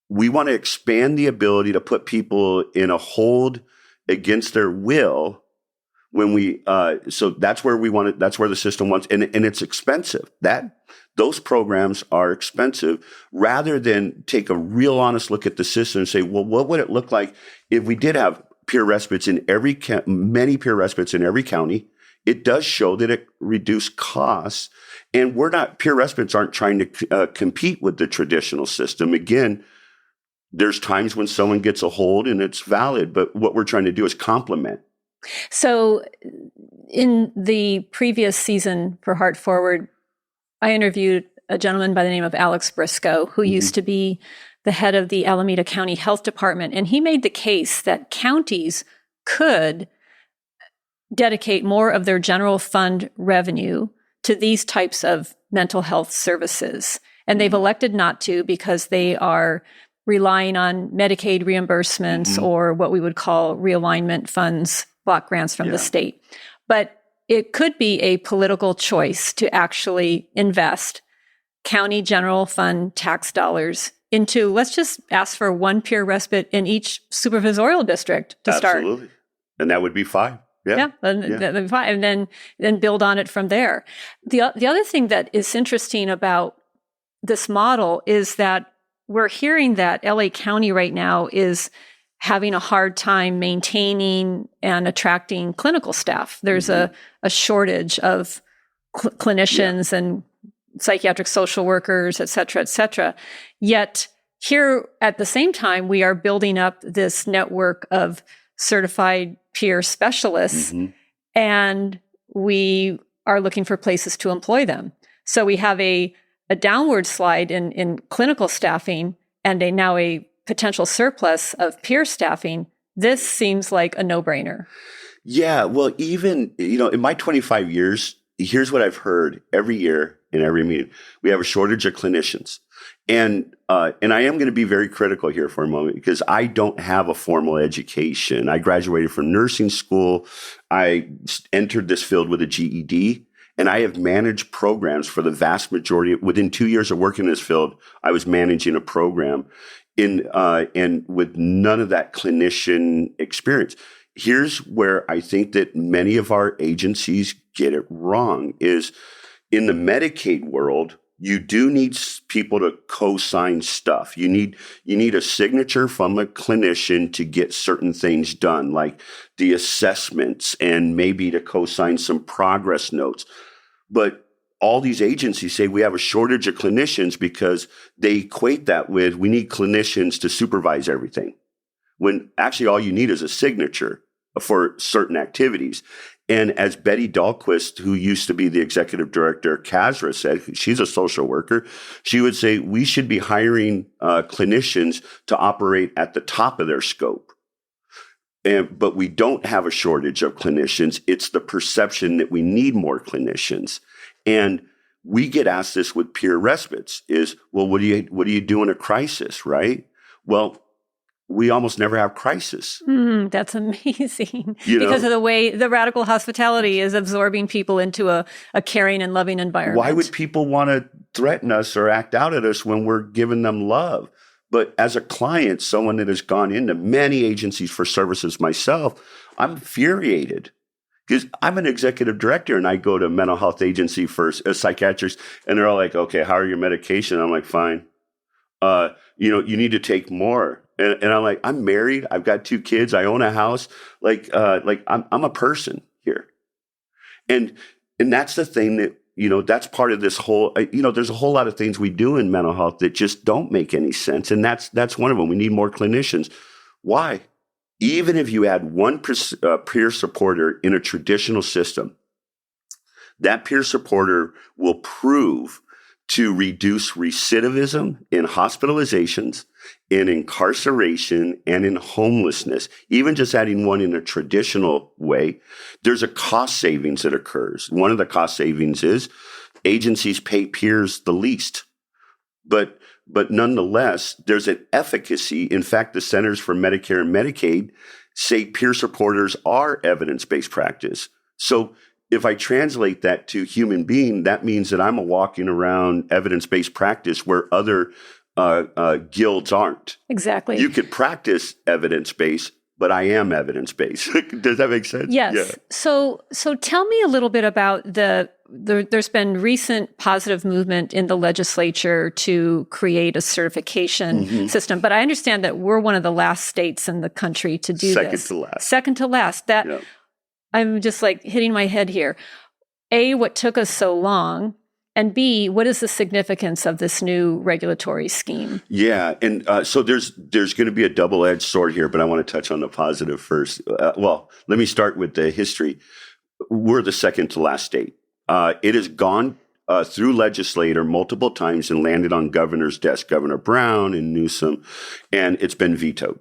B: we want to expand the ability to put people in a hold against their will when we so that's where we want it, that's where the system wants, and it's expensive. Those programs are expensive, rather than take a real honest look at the system and say, well, what would it look like if we did have peer respites in many peer respites in every county? It does show that it reduced costs, and peer respites aren't trying to compete with the traditional system. Again, There's times when someone gets a hold and it's valid, but what we're trying to do is complement.
A: So in the previous season for Heartforward, I interviewed a gentleman by the name of Alex Briscoe, who used to be the head of the Alameda County Health Department. And he made the case that counties could dedicate more of their general fund revenue to these types of mental health services. And they've elected not to because they are relying on Medicaid reimbursements or what we would call realignment funds, block grants from the state. But it could be a political choice to actually invest county general fund tax dollars into, let's just ask for one peer respite in each supervisorial district to start.
B: Absolutely. And that would be fine.
A: That'd be fine. And then build on it from there. The other thing that is interesting about this model is that we're hearing that LA County right now is having a hard time maintaining and attracting clinical staff. There's a shortage of clinicians and psychiatric social workers, et cetera, et cetera. Yet here at the same time, we are building up this network of certified peer specialists, and we are looking for places to employ them. So we have a downward slide in clinical staffing and now a potential surplus of peer staffing. This seems like a no-brainer. Yeah, well, even, in my 25 years, here's what I've heard every year in every meeting. We have a shortage of clinicians. And I am going to be very critical here for a moment because I don't have a formal education. I graduated from nursing school. I entered this field with a GED, and I have managed programs for the vast majority. Within 2 years of working in this field, I was managing a program and with none of that clinician experience. Here's where I think that many of our agencies get it wrong is in the Medicaid world, you do need people to co-sign stuff. You need a signature from a clinician to get certain things done, like the assessments and maybe to co-sign some progress notes. But all these agencies say we have a shortage of clinicians because they equate that with we need clinicians to supervise everything, when actually all you need is a signature for certain activities. And as Betty Dahlquist, who used to be the executive director at CASRA, said, she's a social worker, she would say we should be hiring clinicians to operate at the top of their scope. But we don't have a shortage of clinicians. It's the perception that we need more clinicians. And we get asked this with peer respites is, well, what do you do in a crisis, right? Well, we almost never have crisis. That's amazing. Because of the way the radical hospitality is absorbing people into a caring and loving environment.
B: Why would people want to threaten us or act out at us when we're giving them love? But as a client, someone that has gone into many agencies for services myself, I'm infuriated. Because I'm an executive director and I go to a mental health agency for a psychiatrist and they're all like, okay, how are your medication? I'm like, fine. You need to take more. And I'm like, I'm married. I've got 2 kids. I own a house. I'm a person here. And that's the thing that, that's part of this whole, there's a whole lot of things we do in mental health that just don't make any sense. And that's one of them. We need more clinicians. Why? Even if you add one peer supporter in a traditional system, that peer supporter will prove to reduce recidivism in hospitalizations, in incarceration, and in homelessness. Even just adding one in a traditional way, there's a cost savings that occurs. One of the cost savings is agencies pay peers the least. But nonetheless, there's an efficacy. In fact, the Centers for Medicare and Medicaid say peer supporters are evidence-based practice. So if I translate that to human being, that means that I'm a walking around evidence-based practice where other guilds aren't.
A: Exactly.
B: You could practice evidence-based, but I am evidence-based. Does that make sense?
A: Yes. Yeah. So tell me a little bit about there's been recent positive movement in the legislature to create a certification system, but I understand that we're one of the last states in the country to do this. Second to last. I'm just like hitting my head here. What took us so long? And B, what is the significance of this new regulatory scheme?
B: Yeah, and so there's going to be a double-edged sword here, but I want to touch on the positive first. Well, let me start with the history. We're the second to last state. It has gone through legislature multiple times and landed on governor's desk, Governor Brown and Newsom, and it's been vetoed.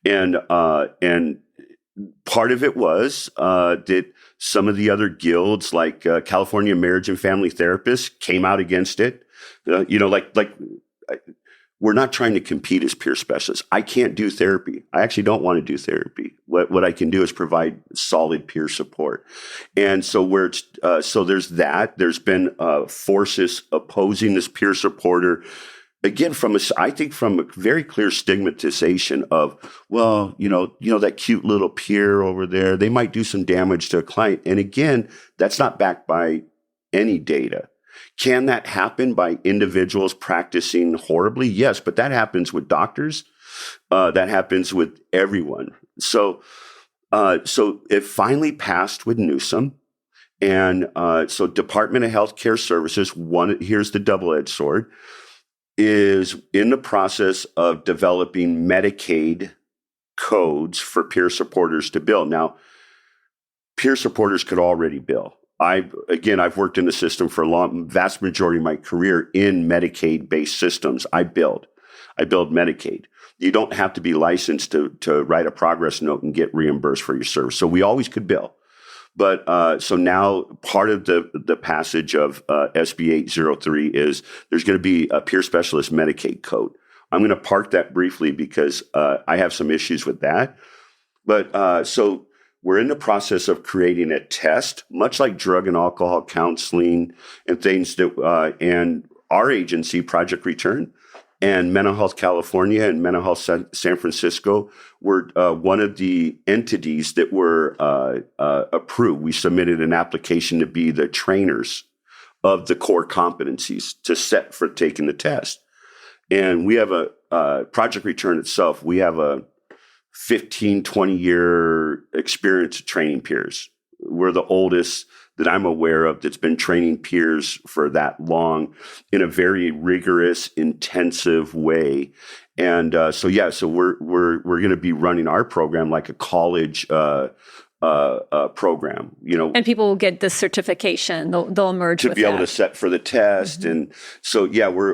B: And part of it was that some of the other guilds, like California Marriage and Family Therapists, came out against it. We're not trying to compete as peer specialists. I can't do therapy. I actually don't want to do therapy. What I can do is provide solid peer support. And so so there's that. There's been forces opposing this peer supporter. Again, I think from a very clear stigmatization of, well, that cute little peer over there, they might do some damage to a client. And again, that's not backed by any data. Can that happen by individuals practicing horribly? Yes, but that happens with doctors. That happens with everyone. So it finally passed with Newsom. And so Department of Healthcare Services, here's the double-edged sword, is in the process of developing Medicaid codes for peer supporters to bill. Now, peer supporters could already bill. I've worked in the system for vast majority of my career in Medicaid-based systems. I build Medicaid. You don't have to be licensed to write a progress note and get reimbursed for your service. So we always could bill. But so now part of the passage of SB 803 is there's going to be a peer specialist Medicaid code. I'm going to park that briefly because I have some issues with that. But so we're in the process of creating a test, much like drug and alcohol counseling and things that, and our agency, Project Return, and Mental Health California and Mental Health San Francisco were one of the entities that were approved. We submitted an application to be the trainers of the core competencies to set for taking the test. And we have Project Return itself, we have a 15, 20-year experience of training peers. We're the oldest that I'm aware of that's been training peers for that long in a very rigorous, intensive way. And so we're going to be running our program like a college program,
A: And people will get this certification. They'll emerge
B: to be able to set for the test. Mm-hmm. And so,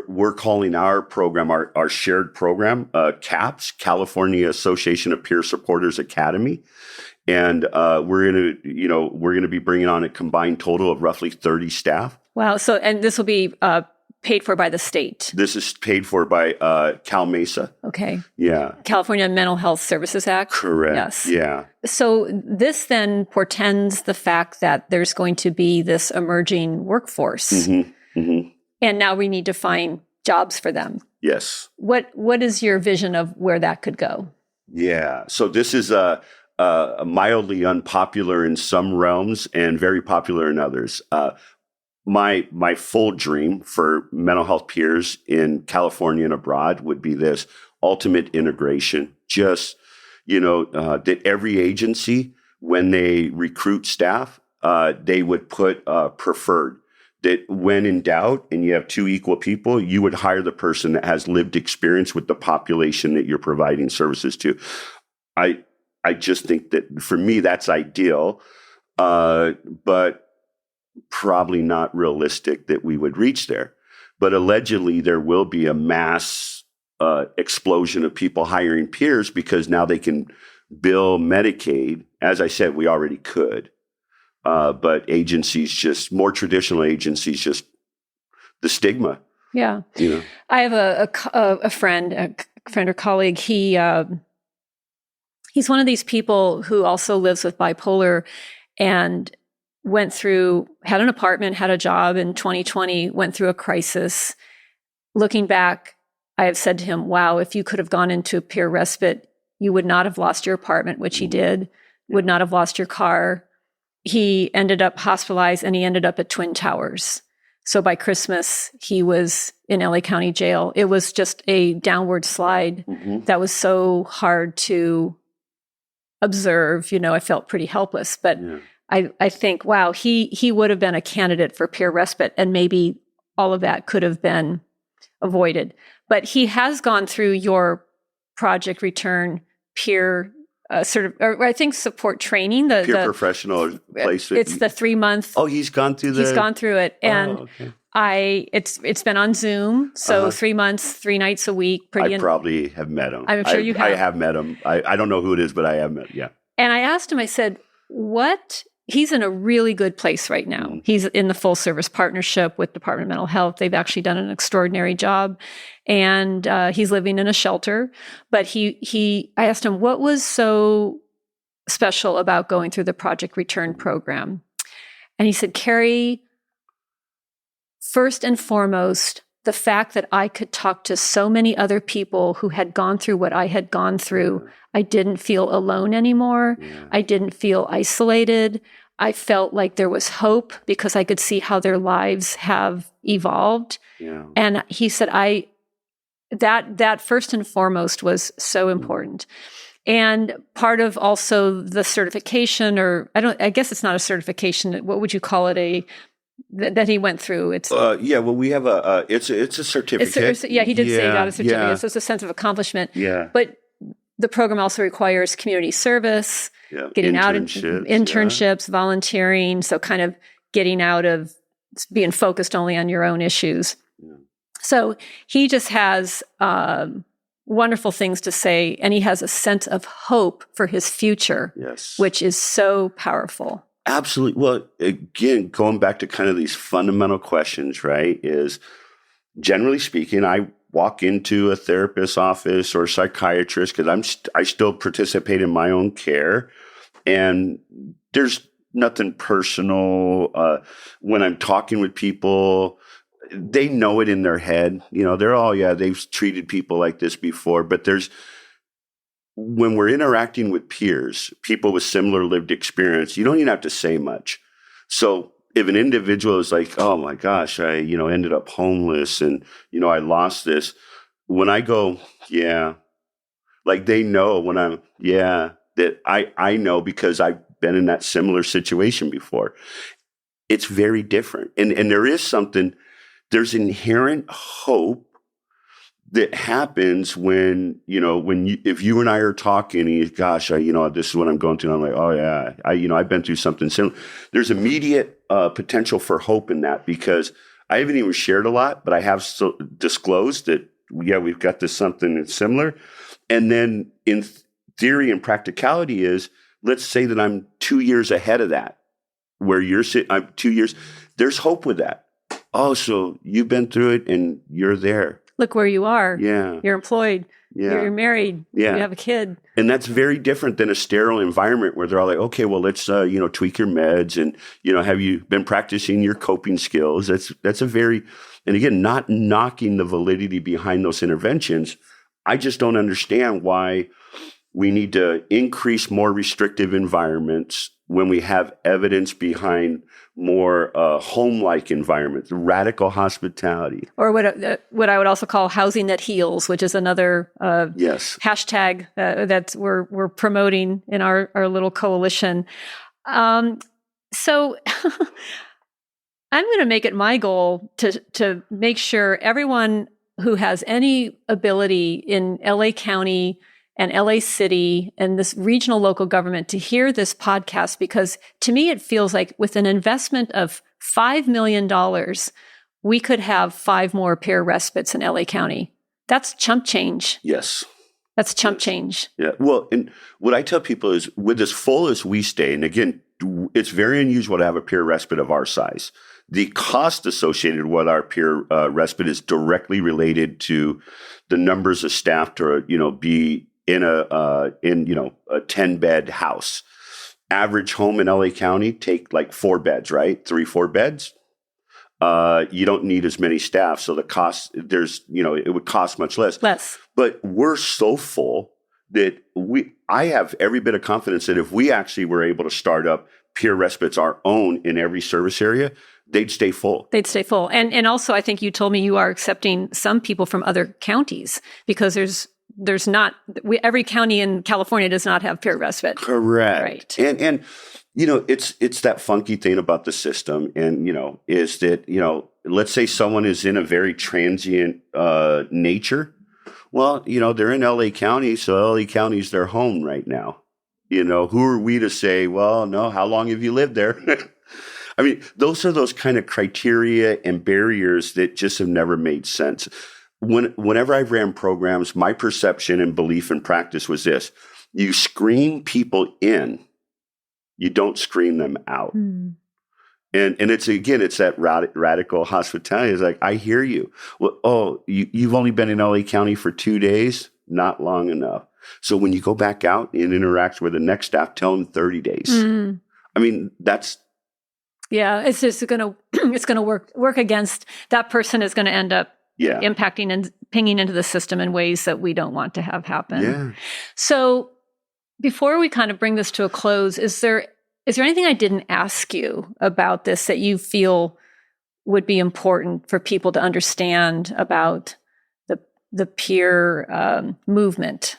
B: we're calling our program, our shared program, CAPS, California Association of Peer Supporters Academy. And we're going to be bringing on a combined total of roughly 30 staff.
A: Wow. So, and this will be paid for by the state.
B: This is paid for by Cal Mesa.
A: Okay.
B: Yeah.
A: California Mental Health Services Act.
B: Correct.
A: Yes.
B: Yeah.
A: So this then portends the fact that there's going to be this emerging workforce.
B: Mm-hmm. Mm-hmm.
A: And now we need to find jobs for them.
B: Yes.
A: What is your vision of where that could go?
B: Yeah. So this is mildly unpopular in some realms and very popular in others. My full dream for mental health peers in California and abroad would be this ultimate integration. Just, that every agency, when they recruit staff, they would put preferred. That when in doubt and you have two equal people, you would hire the person that has lived experience with the population that you're providing services to. I just think that for me, that's ideal, but probably not realistic that we would reach there. But allegedly, there will be a mass explosion of people hiring peers because now they can bill Medicaid. As I said, we already could. But agencies, more traditional agencies, just the stigma.
A: Yeah. I have a friend or colleague. He's one of these people who also lives with bipolar and had an apartment, had a job in 2020, went through a crisis. Looking back, I have said to him, wow, if you could have gone into peer respite, you would not have lost your apartment, which he did, would not have lost your car. He ended up hospitalized and he ended up at Twin Towers. So by Christmas, he was in LA County Jail. It was just a downward slide that was so hard to observe. I felt pretty helpless, but I think, wow, he would have been a candidate for peer respite, and maybe all of that could have been avoided. But he has gone through your Project Return peer or I think support training.
B: Peer professional placement.
A: It's the 3-month.
B: Oh, he's gone through
A: He's gone through it, and it's been on Zoom, so 3 months, 3 nights a week.
B: I probably have met him.
A: I'm sure you have.
B: I have met him. I don't know who it is, but I have met. Yeah.
A: And I asked him. I said, "What?" He's in a really good place right now. Mm-hmm. He's in the full service partnership with Department of Mental Health. They've actually done an extraordinary job, and he's living in a shelter. But I asked him, what was so special about going through the Project Return program? And he said, Carrie, first and foremost, the fact that I could talk to so many other people who had gone through what I had gone through. I didn't feel alone anymore. Yeah. I didn't feel isolated. I felt like there was hope because I could see how their lives have evolved. Yeah. And he said, that first and foremost was so important. And part of also the certification, or I guess it's not a certification. What would you call it? That he went through. It's
B: well, we have it's a certificate.
A: He did say he got a certificate. Yeah. So it's a sense of accomplishment.
B: Yeah.
A: But the program also requires community service, getting out in internships, volunteering. So kind of getting out of being focused only on your own issues. Yeah. So he just has wonderful things to say, and he has a sense of hope for his future, which is so powerful.
B: Absolutely. Well, again, going back to kind of these fundamental questions, right, is generally speaking, I walk into a therapist's office or psychiatrist because I still participate in my own care, and there's nothing personal. When I'm talking with people, they know it in their head. They're they've treated people like this before, but when we're interacting with peers, people with similar lived experience, you don't even have to say much. So if an individual is like, oh my gosh, I ended up homeless and, I lost this. When I go, like they know when that I know because I've been in that similar situation before. It's very different. And there's inherent hope that happens when, if you and I are talking, and gosh, this is what I'm going through. And I'm like, oh yeah, I've been through something similar. There's immediate potential for hope in that because I haven't even shared a lot, but I have disclosed that, we've got this something that's similar. And then in theory and practicality is, let's say that I'm 2 years ahead of that, where you're sitting, I'm 2 years. There's hope with that. Oh, so you've been through it and you're there.
A: Look where you are.
B: Yeah.
A: You're employed. Yeah. You're married. Yeah. You have a kid.
B: And that's very different than a sterile environment where they're all like, okay, well, let's, tweak your meds and, have you been practicing your coping skills? That's a very, and again, not knocking the validity behind those interventions. I just don't understand why we need to increase more restrictive environments when we have evidence behind more home-like environments, radical hospitality.
A: Or what I would also call housing that heals, which is another hashtag that we're promoting in our little coalition. So I'm going to make it my goal to make sure everyone who has any ability in LA County and LA City and this regional local government to hear this podcast, because to me, it feels like with an investment of $5 million, we could have 5 more peer respites in LA County. That's chump change.
B: Yes.
A: That's chump change.
B: Yeah. Well, and what I tell people is with as full as we stay, and again, it's very unusual to have a peer respite of our size. The cost associated with our peer respite is directly related to the numbers of staff to, be in a 10-bed house. Average home in LA County take like 4 beds, right? 3-4 beds. You don't need as many staff, so the cost it would cost much less. But we're so full that I have every bit of confidence that if we actually were able to start up peer respites our own in every service area, they'd stay full. And also, I think you told me you are accepting some people from other counties because every county in California does not have peer respite. Correct.
A: Right.
B: And It's that funky thing about the system, and is that let's say someone is in a very transient nature. Well, they're in LA County, so LA County is their home right now. Who are we to say, well, no, how long have you lived there? I mean, those are those kind of criteria and barriers that just have never made sense. Whenever I've ran programs, my perception and belief and practice was this: you screen people in, you don't screen them out. And it's that radical hospitality. It's like, I hear you. Well, you've only been in LA County for 2 days? Not long enough. So when you go back out and interact with the next staff, tell them 30 days. I mean, that's...
A: Yeah, it's just going to work against that person. Is going to end up impacting and pinging into the system in ways that we don't want to have happen.
B: Yeah.
A: So before we kind of bring this to a close, is there anything I didn't ask you about this that you feel would be important for people to understand about the peer movement?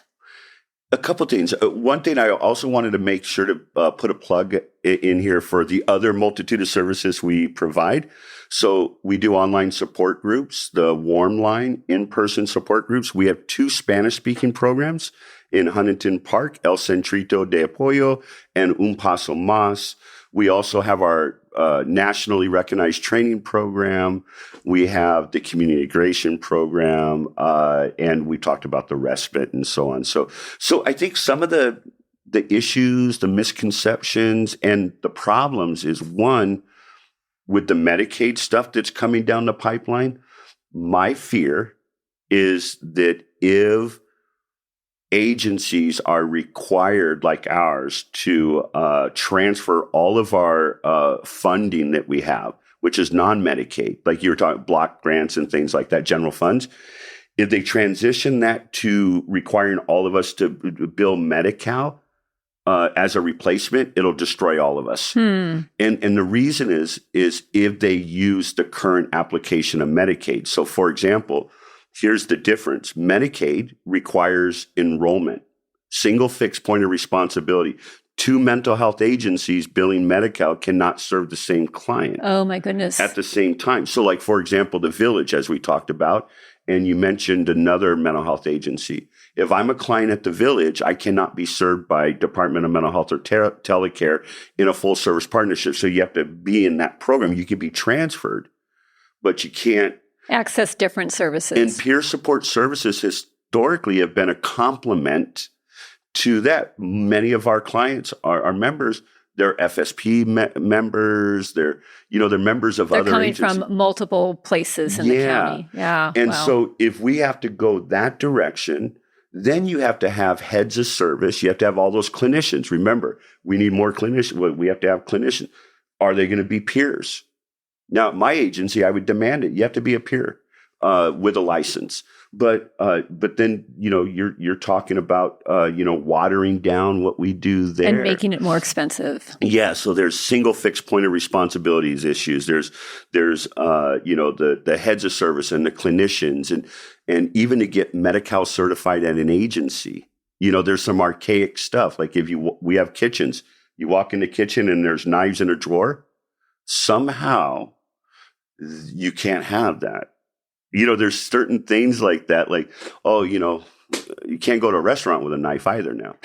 B: A couple things. One thing I also wanted to make sure to put a plug in here for the other multitude of services we provide. So we do online support groups, the Warm Line, in-person support groups. We have 2 Spanish-speaking programs in Huntington Park, El Centrito de Apoyo and Un Paso Más. We also have our nationally recognized training program. We have the community integration program, and we talked about the respite and so on. So I think some of the issues, the misconceptions, and the problems is, one, with the Medicaid stuff that's coming down the pipeline. My fear is that if agencies are required, like ours, to transfer all of our funding that we have, which is non-Medicaid, like you were talking, block grants and things like that, general funds, if they transition that to requiring all of us to bill Medi-Cal as a replacement, it'll destroy all of us. And the reason is if they use the current application of Medicaid. So, for example, here's the difference. Medicaid requires enrollment, single fixed point of responsibility. 2 mental health agencies billing Medi-Cal cannot serve the same client.
A: Oh, my goodness.
B: At the same time. So, like, for example, the Village, as we talked about, and you mentioned another mental health agency. If I'm a client at the Village, I cannot be served by Department of Mental Health or Telecare in a full service partnership. So you have to be in that program. You can be transferred, but you can't
A: access different services.
B: And peer support services historically have been a complement to that. Many of our clients are members. They're FSP members. They're members of other agencies.
A: They're coming from multiple places in the county. Yeah.
B: And so if we have to go that direction, then you have to have heads of service. You have to have all those clinicians. Remember, we need more clinicians. We have to have clinicians. Are they going to be peers? Now, at my agency, I would demand it. You have to be a peer with a license. But then, you're talking about, watering down what we do there.
A: And making it more expensive.
B: Yeah. So there's single fixed point of responsibilities issues. There's the heads of service and the clinicians and even to get Medi-Cal certified at an agency, there's some archaic stuff. Like we have kitchens, you walk in the kitchen and there's knives in a drawer. Somehow you can't have that. There's certain things like that, like, you can't go to a restaurant with a knife either now.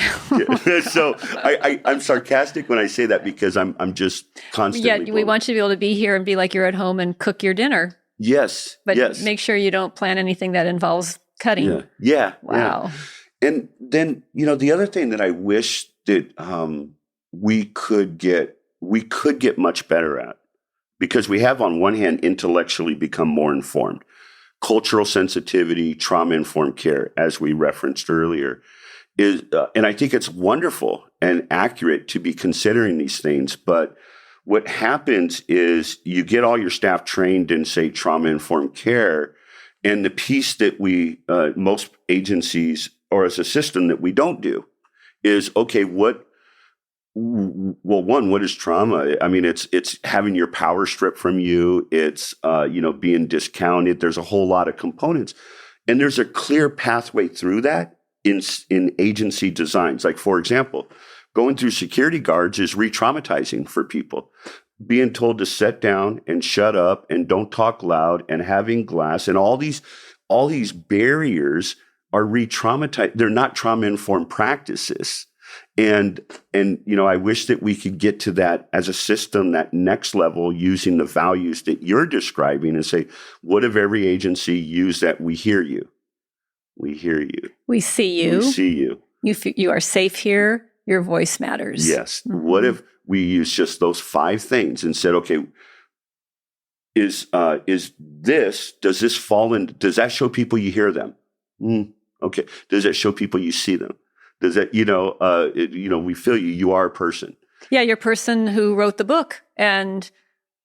B: So I'm sarcastic when I say that because I'm just constantly.
A: Yeah, we want you to be able to be here and be like you're at home and cook your dinner.
B: Yes.
A: But make sure you don't plan anything that involves cutting.
B: Yeah.
A: Wow.
B: Yeah. And then, the other thing that I wish that we could get much better at, because we have on one hand intellectually become more informed. Cultural sensitivity, trauma-informed care, as we referenced earlier, is, and I think it's wonderful and accurate to be considering these things. But what happens is you get all your staff trained in, say, trauma-informed care, and the piece that most agencies, or as a system that we don't do, is, okay, what is trauma? I mean, it's having your power stripped from you. It's, being discounted. There's a whole lot of components. And there's a clear pathway through that in agency designs. Like, for example, Going through security guards is re-traumatizing for people. Being told to sit down and shut up and don't talk loud and having glass and all these barriers are re-traumatized. They're not trauma-informed practices. And I wish that we could get to that as a system, that next level, using the values that you're describing and say, what if every agency used that? We hear you. We hear you.
A: We see you.
B: We see you.
A: You are safe here. Your voice matters.
B: Yes. Mm-hmm. What if we use just those 5 things and said, okay, does this fall in, does that show people you hear them? Okay. Does that show people you see them? Does that, we feel you, you are a person.
A: Yeah. You're a person who wrote the book, and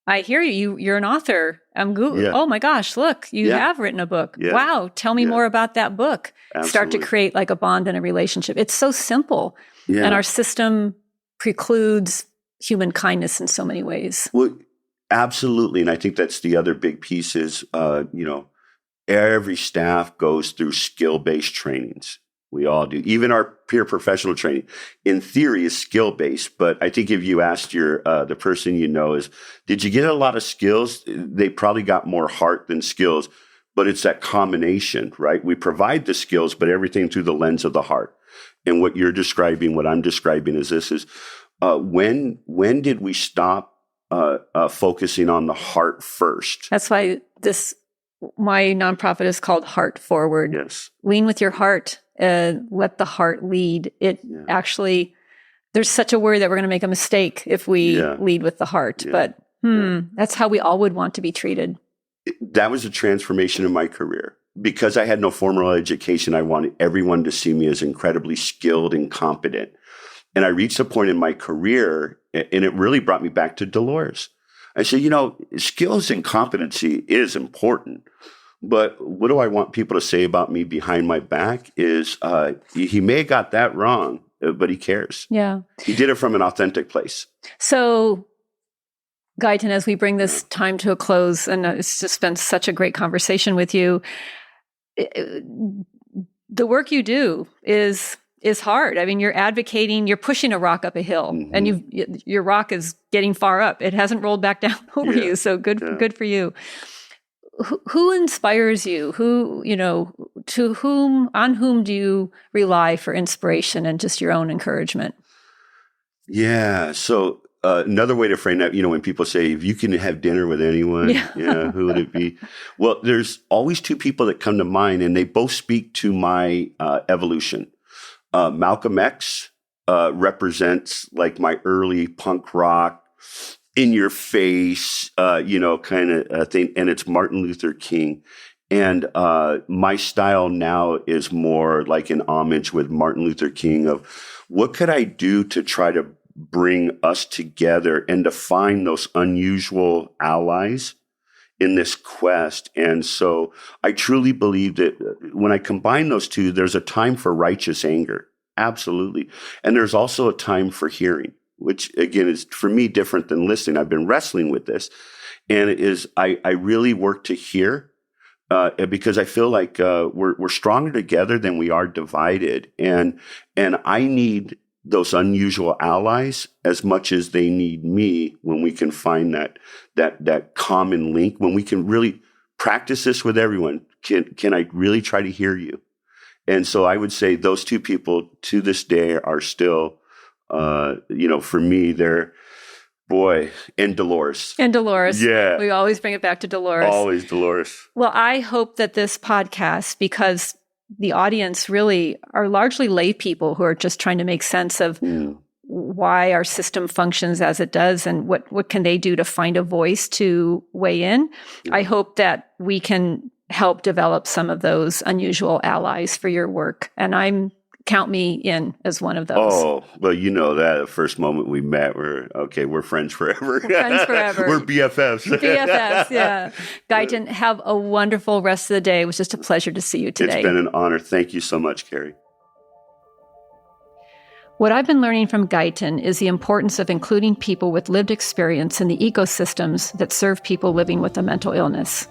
A: I hear you. You're an author. Oh my gosh, look, you have written a book. Yeah. Wow. Tell me more about that book.
B: Absolutely.
A: Start to create like a bond and a relationship. It's so simple. Yeah. And our system precludes human kindness in so many ways.
B: Well, absolutely. And I think that's the other big piece is, every staff goes through skill-based trainings. We all do. Even our peer professional training, in theory, is skill-based. But I think if you asked the person did you get a lot of skills? They probably got more heart than skills. But it's that combination, right? We provide the skills, but everything through the lens of the heart. And what you're describing, what I'm describing is this is, when did we stop focusing on the heart first?
A: That's why my nonprofit is called Heartforward.
B: Yes. Lean
A: with your heart. Let the heart lead. Actually, there's such a worry that we're going to make a mistake if we lead with the heart. Yeah. But that's how we all would want to be treated.
B: That was a transformation in my career. Because I had no formal education, I wanted everyone to see me as incredibly skilled and competent. And I reached a point in my career, and it really brought me back to Dolores. I said, skills and competency is important. But what do I want people to say about me behind my back is he may have got that wrong, but he cares.
A: Yeah.
B: He did it from an authentic place.
A: So, Guyton, as we bring this time to a close, and it's just been such a great conversation with you, the work you do is hard. I mean, you're advocating, you're pushing a rock up a hill, and your rock is getting far up. It hasn't rolled back down over you. So good for you. Who inspires you? On whom do you rely for inspiration and just your own encouragement?
B: Yeah. So another way to frame that, when people say, if you can have dinner with anyone, who would it be? Well, there's always 2 people that come to mind, and they both speak to my evolution. Malcolm X represents like my early punk rock, in your face, kind of thing. And it's Martin Luther King. And my style now is more like an homage with Martin Luther King of what could I do to try to bring us together and to find those unusual allies in this quest. And so I truly believe that when I combine those 2, there's a time for righteous anger. Absolutely. And there's also a time for hearing, which again is for me different than listening. I've been wrestling with this, and it is, I really work to hear, because I feel like, we're stronger together than we are divided. And I need those unusual allies as much as they need me when we can find that common link, when we can really practice this with everyone. Can I really try to hear you? And so I would say those 2 people to this day are still, for me, they're and Dolores.
A: And Dolores.
B: Yeah.
A: We always bring it back to Dolores.
B: Always Dolores.
A: Well, I hope that this podcast, because the audience really are largely lay people who are just trying to make sense of why our system functions as it does and what can they do to find a voice to weigh in. I hope that we can help develop some of those unusual allies for your work. And count me in as one of those. Oh,
B: well, that the first moment we met, we're friends forever.
A: We're friends forever.
B: We're BFFs.
A: BFFs, yeah. Guyton, have a wonderful rest of the day. It was just a pleasure to see you today.
B: It's been an honor. Thank you so much, Carrie.
A: What I've been learning from Guyton is the importance of including people with lived experience in the ecosystems that serve people living with a mental illness.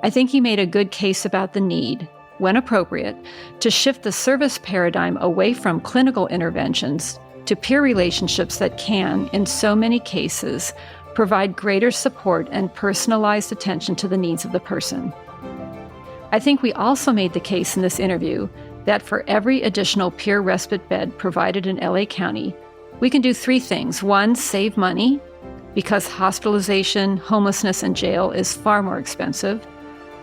A: I think he made a good case about the need, when appropriate, to shift the service paradigm away from clinical interventions to peer relationships that can, in so many cases, provide greater support and personalized attention to the needs of the person. I think we also made the case in this interview that for every additional peer respite bed provided in LA County, we can do 3 things. 1, save money, because hospitalization, homelessness, and jail is far more expensive.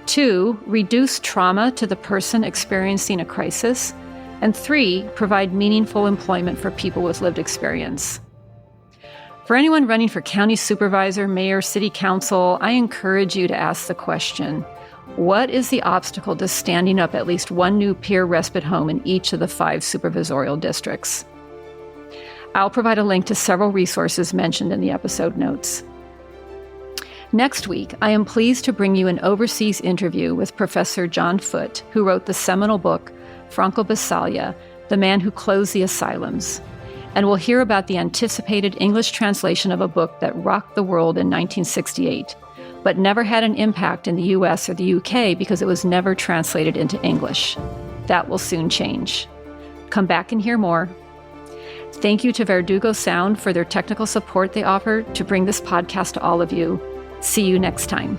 A: 2, reduce trauma to the person experiencing a crisis. And 3, provide meaningful employment for people with lived experience. For anyone running for county supervisor, mayor, city council, I encourage you to ask the question, what is the obstacle to standing up at least one new peer respite home in each of the 5 supervisorial districts? I'll provide a link to several resources mentioned in the episode notes. Next week, I am pleased to bring you an overseas interview with Professor John Foote, who wrote the seminal book, Franco Basaglia, The Man Who Closed the Asylums. And we'll hear about the anticipated English translation of a book that rocked the world in 1968, but never had an impact in the US or the UK because it was never translated into English. That will soon change. Come back and hear more. Thank you to Verdugo Sound for their technical support they offer to bring this podcast to all of you. See you next time.